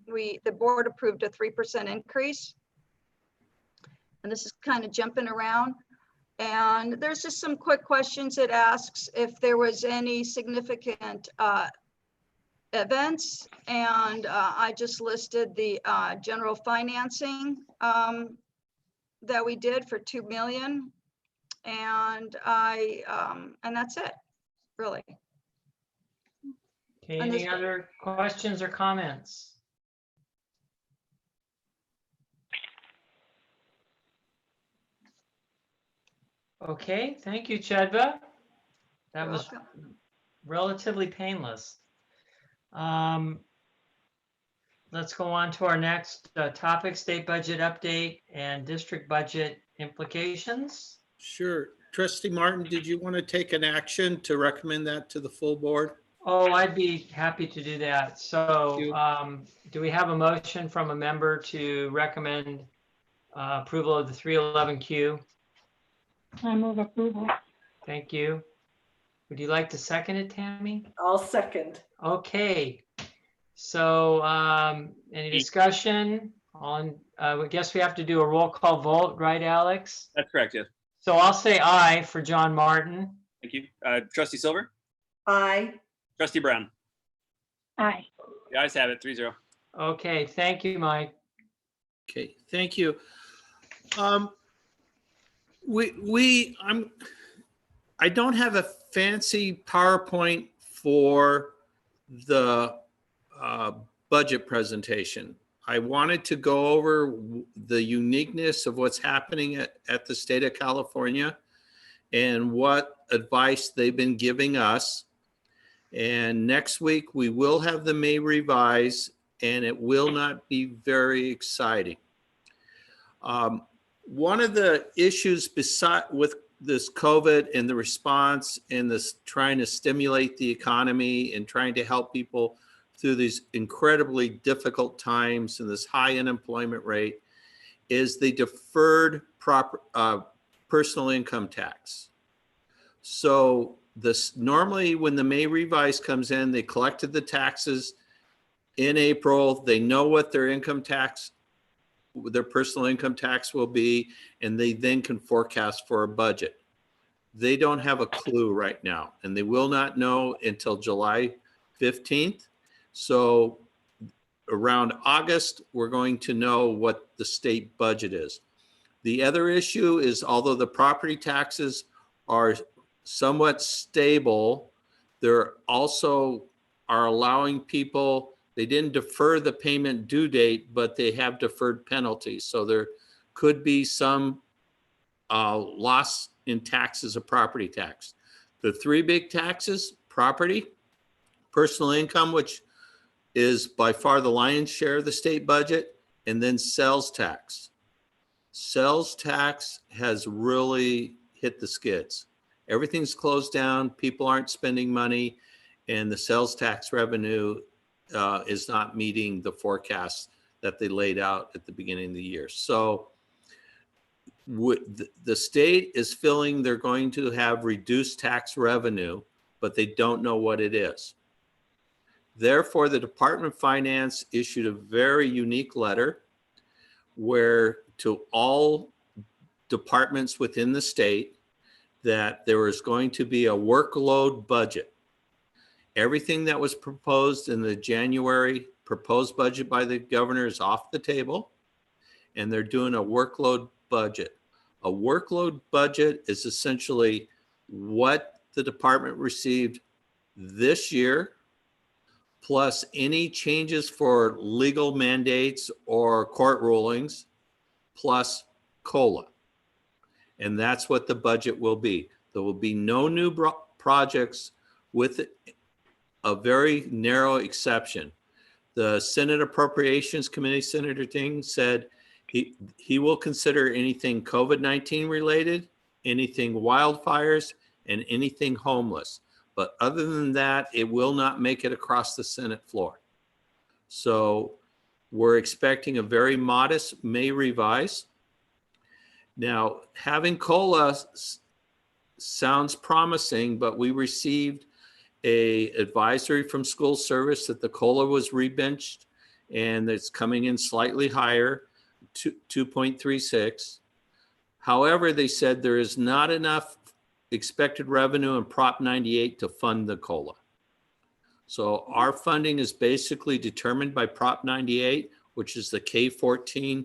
The board approved a 3% increase. And this is kind of jumping around. And there's just some quick questions. It asks if there was any significant events. And I just listed the general financing that we did for 2 million. And and that's it, really. Okay, And any this- other questions or comments? Okay, thank you, Chadva. That You're was welcome. relatively painless. Let's go on to our next topic, state budget update and district budget implications. Sure. Trustee Martin, did you want to take an action to recommend that to the full board? Oh, I'd be happy to do that. Thank So you. do we have a motion from a member to recommend approval of the 311Q? I move approval. Thank you. Would you like to second it, Tammy? I'll second. Okay. So any discussion on, I guess we have to do a roll call vote, right, Alex? That's correct, yes. So I'll say aye for John Martin. Thank you. Trustee Silver? Aye. Trustee Brown? Aye. The ayes have it, 3-0. Okay, thank you, Mike. Okay, thank you. I don't have a fancy PowerPoint for the budget presentation. I wanted to go over the uniqueness of what's happening at the state of California and what advice they've been giving us. And next week, we will have the May revise, and it will not be very exciting. One of the issues with this COVID and the response and this trying to stimulate the economy and trying to help people through these incredibly difficult times and this high unemployment rate is they deferred personal income tax. So normally when the May revise comes in, they collected the taxes in April. They know what their income tax, their personal income tax will be, and they then can forecast for a budget. They don't have a clue right now, and they will not know until July 15th. So around August, we're going to know what the state budget is. The other issue is, although the property taxes are somewhat stable, they're also are allowing people, they didn't defer the payment due date, but they have deferred penalties. So there could be some loss in taxes of property tax. The three big taxes: property, personal income, which is by far the lion's share of the state budget, and then sales tax. Sales tax has really hit the skids. Everything's closed down, people aren't spending money, and the sales tax revenue is not meeting the forecasts that they laid out at the beginning of the year. So the state is feeling they're going to have reduced tax revenue, but they don't know what it is. Therefore, the Department of Finance issued a very unique letter where to all departments within the state that there was going to be a workload budget. Everything that was proposed in the January proposed budget by the governor is off the table, and they're doing a workload budget. A workload budget is essentially what the department received this year, plus any changes for legal mandates or court rulings, plus COLA. And that's what the budget will be. There will be no new projects, with a very narrow exception. The Senate Appropriations Committee, Senator Ting, said he will consider anything COVID-19 related, anything wildfires, and anything homeless. But other than that, it will not make it across the Senate floor. So we're expecting a very modest May revise. Now, having COLA sounds promising, but we received an advisory from school service that the COLA was rebenched and it's coming in slightly higher, 2.36. However, they said there is not enough expected revenue in Prop 98 to fund the COLA. So our funding is basically determined by Prop 98, which is the K-14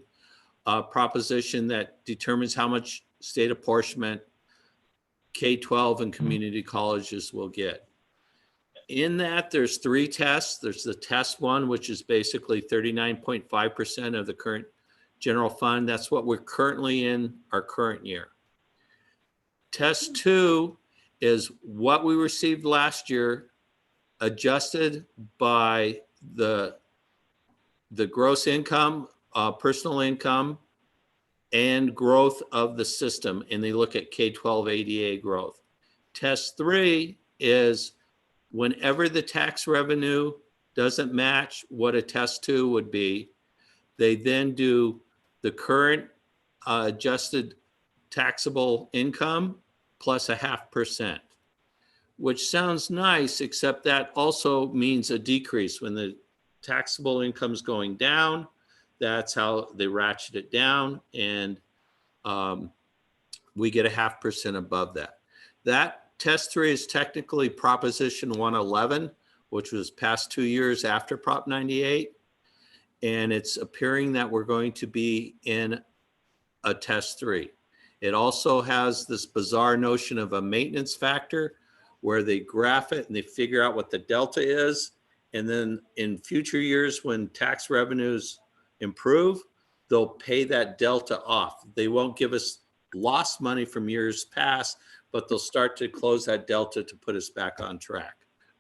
proposition that determines how much state apportionment K-12 and community colleges will get. In that, there's 3 tests. There's the test 1, which is basically 39.5% of the current general fund. That's what we're currently in our current year. Test 2 is what we received last year, adjusted by the gross income, personal income, and growth of the system. And they look at K-12 ADA growth. Test 3 is whenever the tax revenue doesn't match what a test 2 would be, they then do the current adjusted taxable income plus 0.5%, which sounds nice, except that also means a decrease. When the taxable income's going down, that's how they ratchet it down, and we get 0.5% above that. That test 3 is technically Proposition 111, which was passed 2 years after Prop 98. And it's appearing that we're going to be in a test 3. It also has this bizarre notion of a maintenance factor where they graph it and they figure out what the delta is. And then in future years, when tax revenues improve, they'll pay that delta off. They won't give us lost money from years past, but they'll start to close that delta to put us back on track.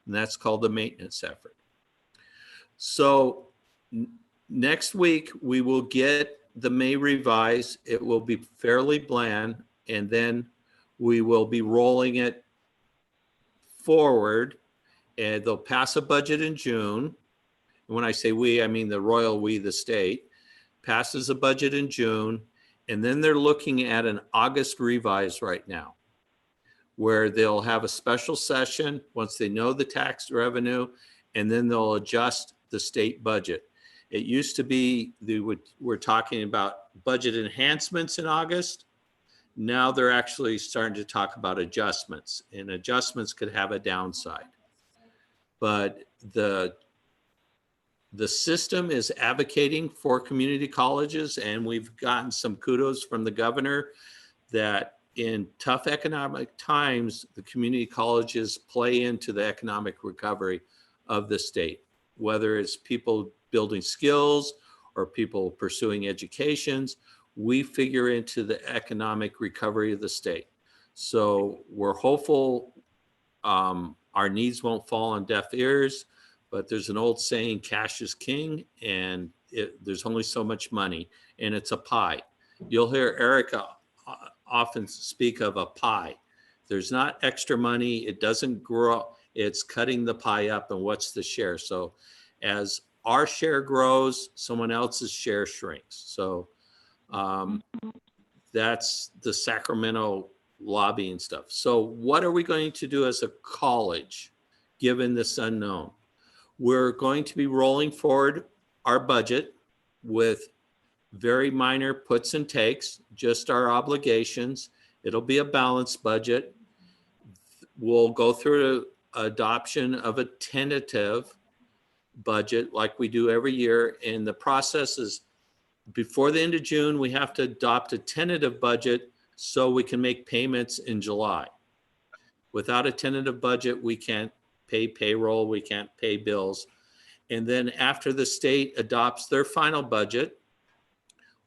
And that's called the maintenance effort. So next week, we will get the May revise. It will be fairly bland, and then we will be rolling it forward, and they'll pass a budget in June. And when I say we, I mean the royal we, the state, passes a budget in June, and then they're looking at an August revise right now, where they'll have a special session once they know the tax revenue, and then they'll adjust the state budget. It used to be we're talking about budget enhancements in August. Now they're actually starting to talk about adjustments, and adjustments could have a downside. But the system is advocating for community colleges, and we've gotten some kudos from the governor that in tough economic times, the community colleges play into the economic recovery of the state, whether it's people building skills or people pursuing educations. We figure into the economic recovery of the state. So we're hopeful our needs won't fall on deaf ears, but there's an old saying, cash is king, and there's only so much money, and it's a pie. You'll hear Erica often speak of a pie. There's not extra money. It doesn't grow. It's cutting the pie up, and what's the share? So as our share grows, someone else's share shrinks. So that's the Sacramento lobbying stuff. So what are we going to do as a college, given this unknown? We're going to be rolling forward our budget with very minor puts and takes, just our obligations. It'll be a balanced budget. We'll go through adoption of a tentative budget like we do every year. And the process is before the end of June, we have to adopt a tentative budget so we can make payments in July. Without a tentative budget, we can't pay payroll, we can't pay bills. And then after the state adopts their final budget,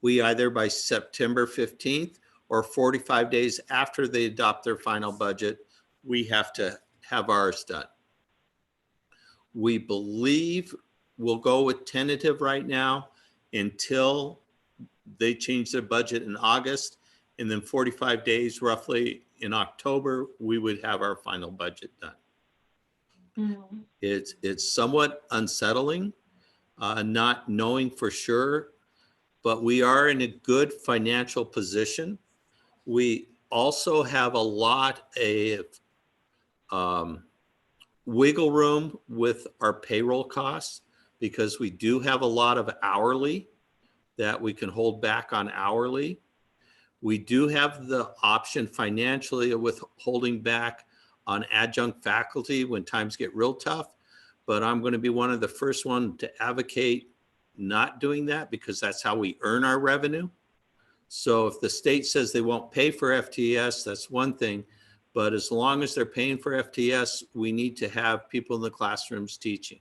we either by September 15th or 45 days after they adopt their final budget, we have to have ours done. We believe we'll go with tentative right now until they change their budget in August, and then 45 days roughly in October, we would have our final budget done. Mm-hmm. It's somewhat unsettling, not knowing for sure, but we are in a good financial position. We also have a lot of wiggle room with our payroll costs because we do have a lot of hourly that we can hold back on hourly. We do have the option financially with holding back on adjunct faculty when times get real tough, but I'm going to be one of the first to advocate not doing that because that's how we earn our revenue. So if the state says they won't pay for FTS, that's one thing. But as long as they're paying for FTS, we need to have people in the classrooms teaching.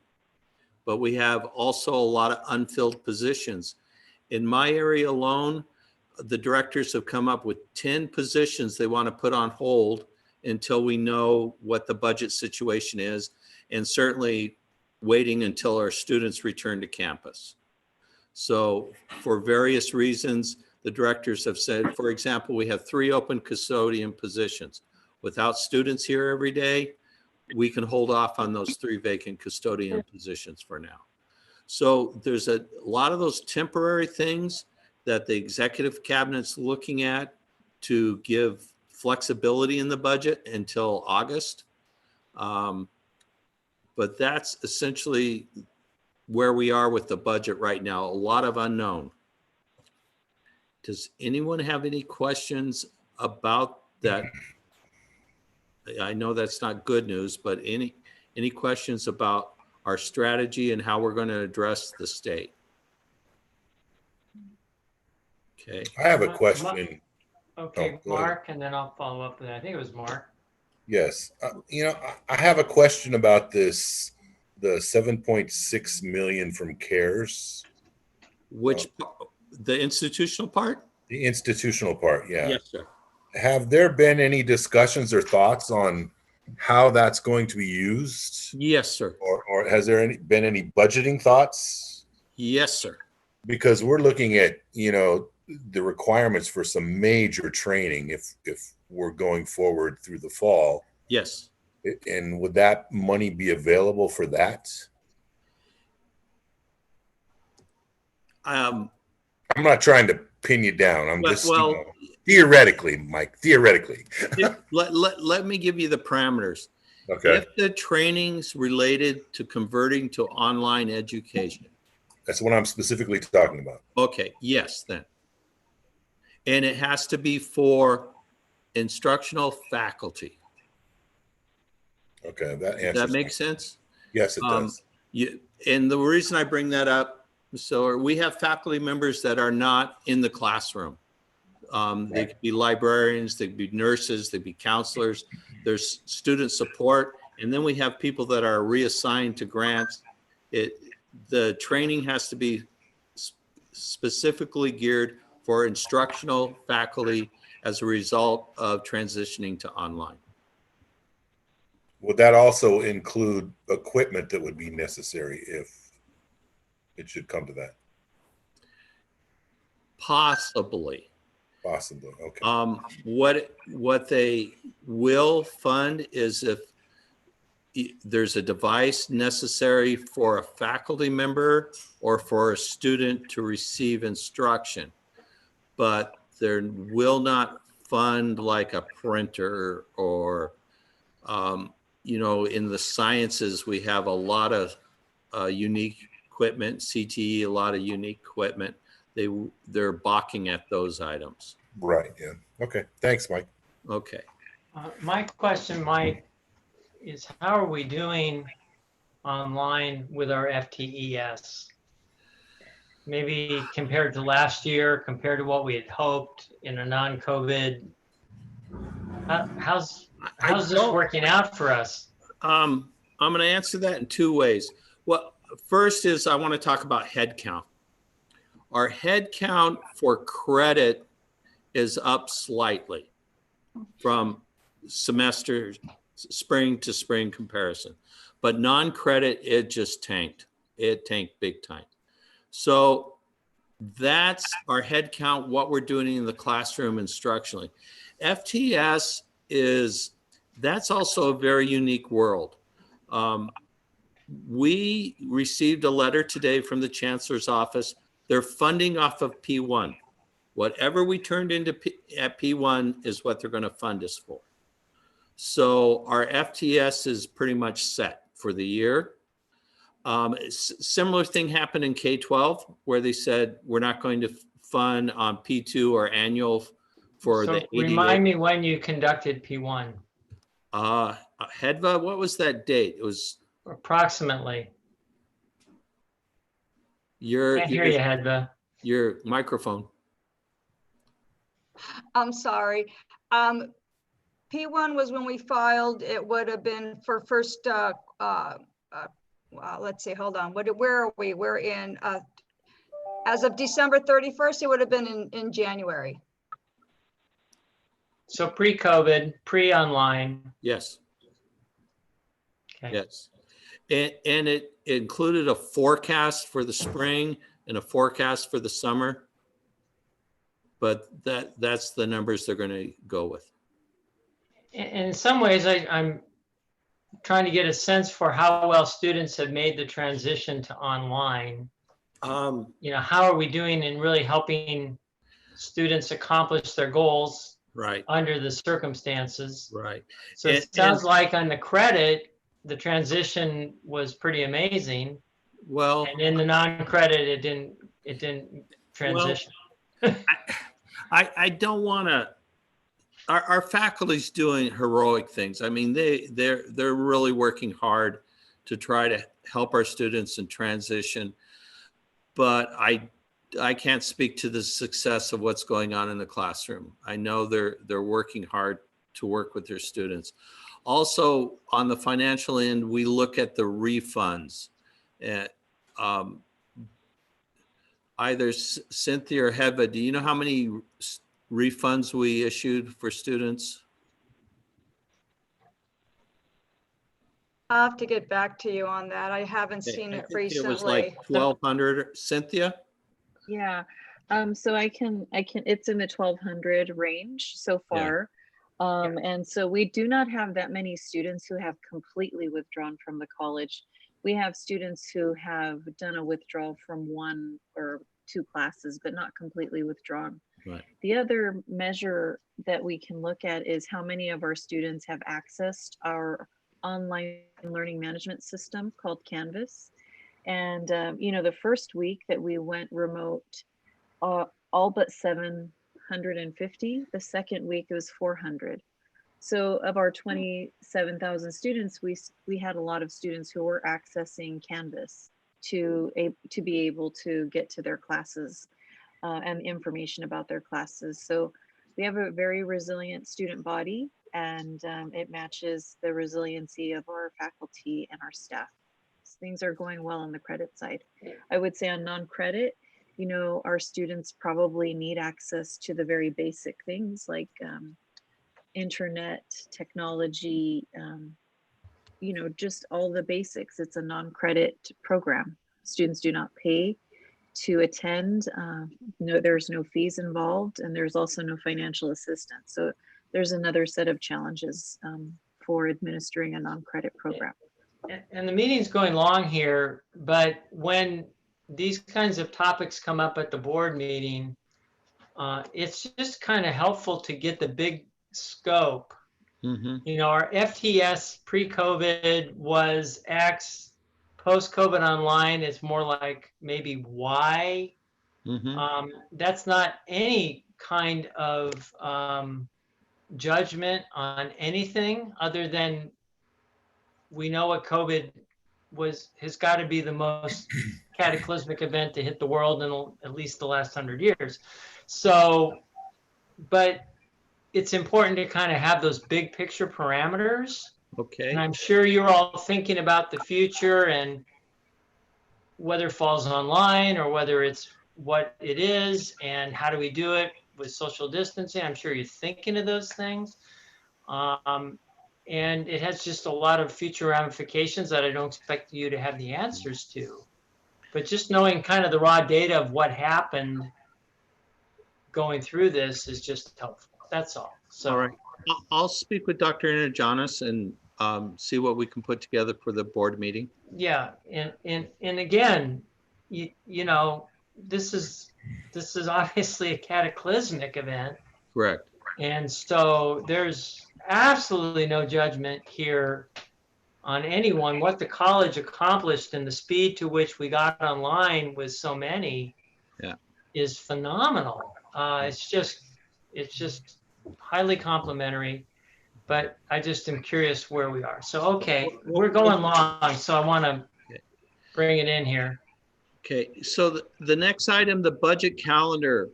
But we have also a lot of unfilled positions. In my area alone, the directors have come up with 10 positions they want to put on hold until we know what the budget situation is, and certainly waiting until our students return to campus. So for various reasons, the directors have said, for example, we have 3 open custodian positions. Without students here every day, we can hold off on those 3 vacant custodian positions for now. So there's a lot of those temporary things that the executive cabinet's looking at to give flexibility in the budget until August. But that's essentially where we are with the budget right now. A lot of unknown. Does anyone have any questions about that? I know that's not good news, but any questions about our strategy and how we're going to address the state? Okay. I have a question. Okay, Oh, go ahead. Mark, and then I'll follow up with that. I think it was Mark. Yes. I have a question about this, the 7.6 million from CARES, Which, the institutional part? the institutional part. Yeah. Yes, sir. Have there been any discussions or thoughts on how that's going to be used? Yes, sir. Or has there been any budgeting thoughts? Yes, sir. Because we're looking at, the requirements for some major training if we're going forward through the fall. Yes. And would that money be available for that? Um, I'm not trying to pin you down. I'm Well- just well- theoretically, Mike, theoretically. let me give you the parameters. Okay. If the training's related to converting to online education, That's what I'm specifically talking about. okay, yes, then. And it has to be for instructional faculty. Okay. That Does answers. that make sense? Yes, it does. And the reason I bring that up, so we have faculty members that are not in the classroom. They could be librarians, they could be nurses, they could be counselors. There's student support. And then we have people that are reassigned to grants. The training has to be specifically geared for instructional faculty as a result of transitioning to online. Would that also include equipment that would be necessary if it should come to that? Possibly. Possibly. Okay. What they will fund is if there's a device necessary for a faculty member or for a student to receive instruction, but there will not fund like a printer or, in the sciences, we have a lot of unique equipment, CTE, a lot of unique equipment. They're balking at those items. Right. Yeah. Okay. Thanks, Mike. Okay. My question, Mike, is how are we doing online with our FTES? Maybe compared to last year, compared to what we had hoped in a non-COVID. How's this working out for us? I'm going to answer that in 2 ways. Well, first is I want to talk about head count. Our head count for credit is up slightly from semester, spring to spring comparison. But non-credit, it just tanked. It tanked big time. So that's our head count, what we're doing in the classroom instructionally. FTS that's also a very unique world. We received a letter today from the Chancellor's office. They're funding off of P1. Whatever we turned into at P1 is what they're going to fund us for. So our FTS is pretty much set for the year. Similar thing happened in K-12 where they said we're not going to fund on P2 or annual for the 80. Remind me when you conducted P1. Hedva, what was that date? It was Approximately. your Can't hear you, Hedva. your microphone. I'm sorry. P1 was when we filed. It would have been for first, let's see, hold on. Where are we? We're in, as of December 31st, it would have been in January. So pre-COVID, pre-online. Yes, Okay. yes. And it included a forecast for the spring and a forecast for the summer. But that's the numbers they're going to go with. In some ways, I'm trying to get a sense for how well students have made the transition to online. How are we doing in really helping students accomplish their goals under the circumstances? Right. So it sounds like on the credit, the transition was pretty amazing. Well, and in the non-credit, it didn't transition. Well, I don't want to. Our faculty's doing heroic things. I mean, they're really working hard to try to help our students in transition. But I can't speak to the success of what's going on in the classroom. I know they're working hard to work with their students. Also, on the financial end, we look at the refunds. Either Cynthia or Heva, do you know how many refunds we issued for students? I'll have to get back to you on that. I haven't seen it recently. It was like 1,200. Cynthia? Yeah. So I can, it's in the 1,200 range so far. And so we do not have that many students who have completely withdrawn from the college. We have students who have done a withdrawal from 1 or 2 classes, but not completely withdrawn. Right. The other measure that we can look at is how many of our students have accessed our online learning management system called Canvas. And, the first week that we went remote, all but 750. The second week it was 400. So of our 27,000 students, we had a lot of students who were accessing Canvas to be able to get to their classes and information about their classes. So we have a very resilient student body, and it matches the resiliency of our faculty and our staff. So things are going well on the credit side. I would say on non-credit, our students probably need access to the very basic things like internet, technology, just all the basics. It's a non-credit program. Students do not pay to attend. There's no fees involved, and there's also no financial assistance. So there's another set of challenges for administering a non-credit program. And the meeting's going long here, but when these kinds of topics come up at the board meeting, it's just kind of helpful to get the big scope. Mm-hmm. Our FTS pre-COVID was X, post-COVID online is more like maybe Y. Mm-hmm. That's not any kind of judgment on anything other than we know what COVID has got to be the most cataclysmic event to hit the world in at least the last 100 years. So, but it's important to kind of have those big picture parameters. Okay. And I'm sure you're all thinking about the future and whether it falls online or whether it's what it is and how do we do it with social distancing. I'm sure you're thinking of those things. And it has just a lot of future ramifications that I don't expect you to have the answers to. But just knowing kind of the raw data of what happened going through this is just helpful. That's all. So, all right. I'll speak with Dr. Anajanis and see what we can put together for the board meeting. Yeah. And again, this is obviously a cataclysmic event. Correct. And so there's absolutely no judgment here on anyone. What the college accomplished and the speed to which we got online with so many is phenomenal. It's just highly complimentary, but I just am curious where we are. So, okay, we're going long, so I want to bring it in here. Okay, so the next item, the budget calendar.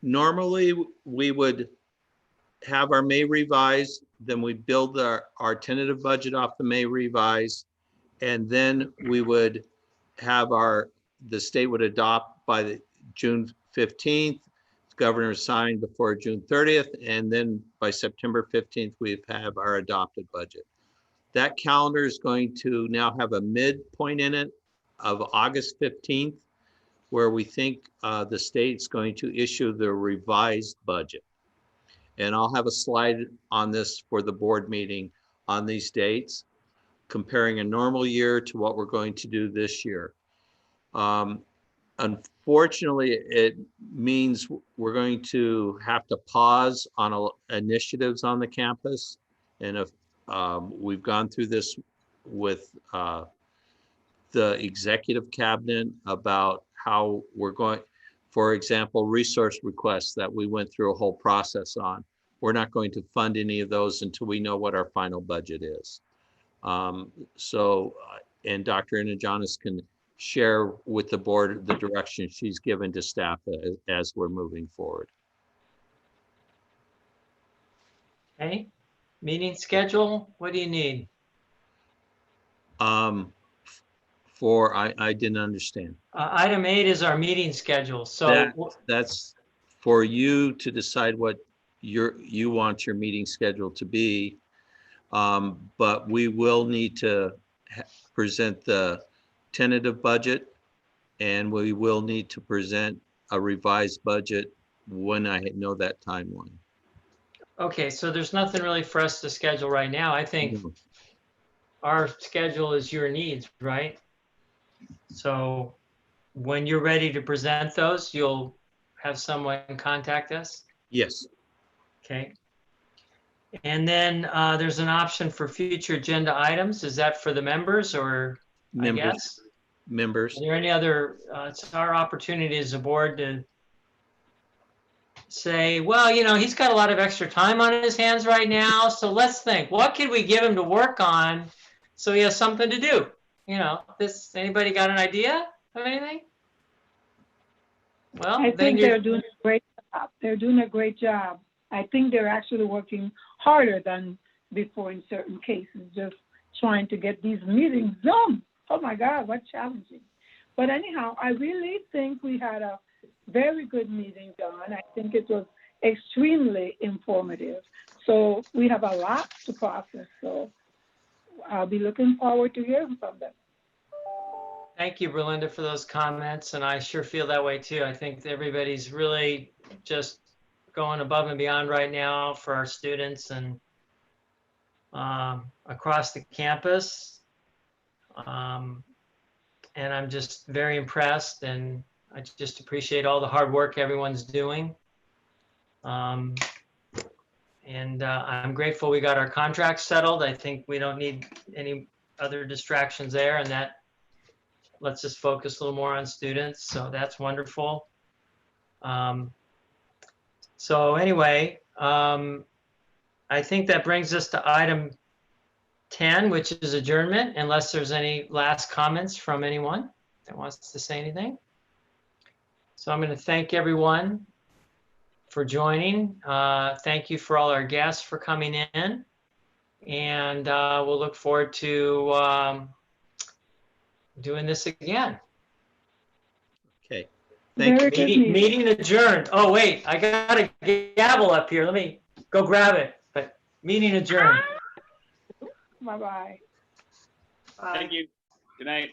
Normally, we would have our May revise, then we'd build our tentative budget off the May revise, and then we would have the state would adopt by the June 15th, governor signed before June 30th, and then by September 15th, we have our adopted budget. That calendar is going to now have a midpoint in it of August 15th, where we think the state's going to issue the revised budget. And I'll have a slide on this for the board meeting on these dates, comparing a normal year to what we're going to do this year. Unfortunately, it means we're going to have to pause on initiatives on the campus. And if we've gone through this with the executive cabinet about how we're going, for example, resource requests that we went through a whole process on. We're not going to fund any of those until we know what our final budget is. And Dr. Anajanis can share with the board the direction she's given to staff as we're moving forward. Okay, meeting schedule, what do you need? I didn't understand. Item 8 is our meeting schedule. So that's for you to decide what you want your meeting schedule to be. But we will need to present the tentative budget, and we will need to present a revised budget when I know that timeline. okay, so there's nothing really for us to schedule right now. I think our schedule is your needs, right? So when you're ready to present those, you'll have someone contact us? Yes. Okay. And then there's an option for future agenda items. Is that for the members or Members. I guess? Members. Are there any other, it's our opportunity as a board to say, well, you know, he's got a lot of extra time on his hands right now. So let's think, what could we give him to work on so he has something to do? You know, anybody got an idea of anything? Well, I think they're doing a great job. They're doing a great job. I think they're actually working harder than before in certain cases, just trying to get these meetings done. Oh my God, what challenging. But anyhow, I really think we had a very good meeting done. I think it was extremely informative. So we have a lot to process. So I'll be looking forward to hearing from them. Thank you, Berlinda, for those comments. And I sure feel that way too. I think everybody's really just going above and beyond right now for our students and across the campus. And I'm just very impressed, and I just appreciate all the hard work everyone's doing. And I'm grateful we got our contract settled. I think we don't need any other distractions there, and that lets us focus a little more on students. So that's wonderful. So anyway, I think that brings us to item 10, which is adjournment, unless there's any last comments from anyone that wants to say anything. So I'm going to thank everyone for joining. Thank you for all our guests for coming in. And we'll look forward to doing this again. Okay. Thank you. Meeting adjourned. Oh, wait, I got a gavel up here. Let me go grab it. But meeting adjourned. Bye-bye. Thank you. Good night.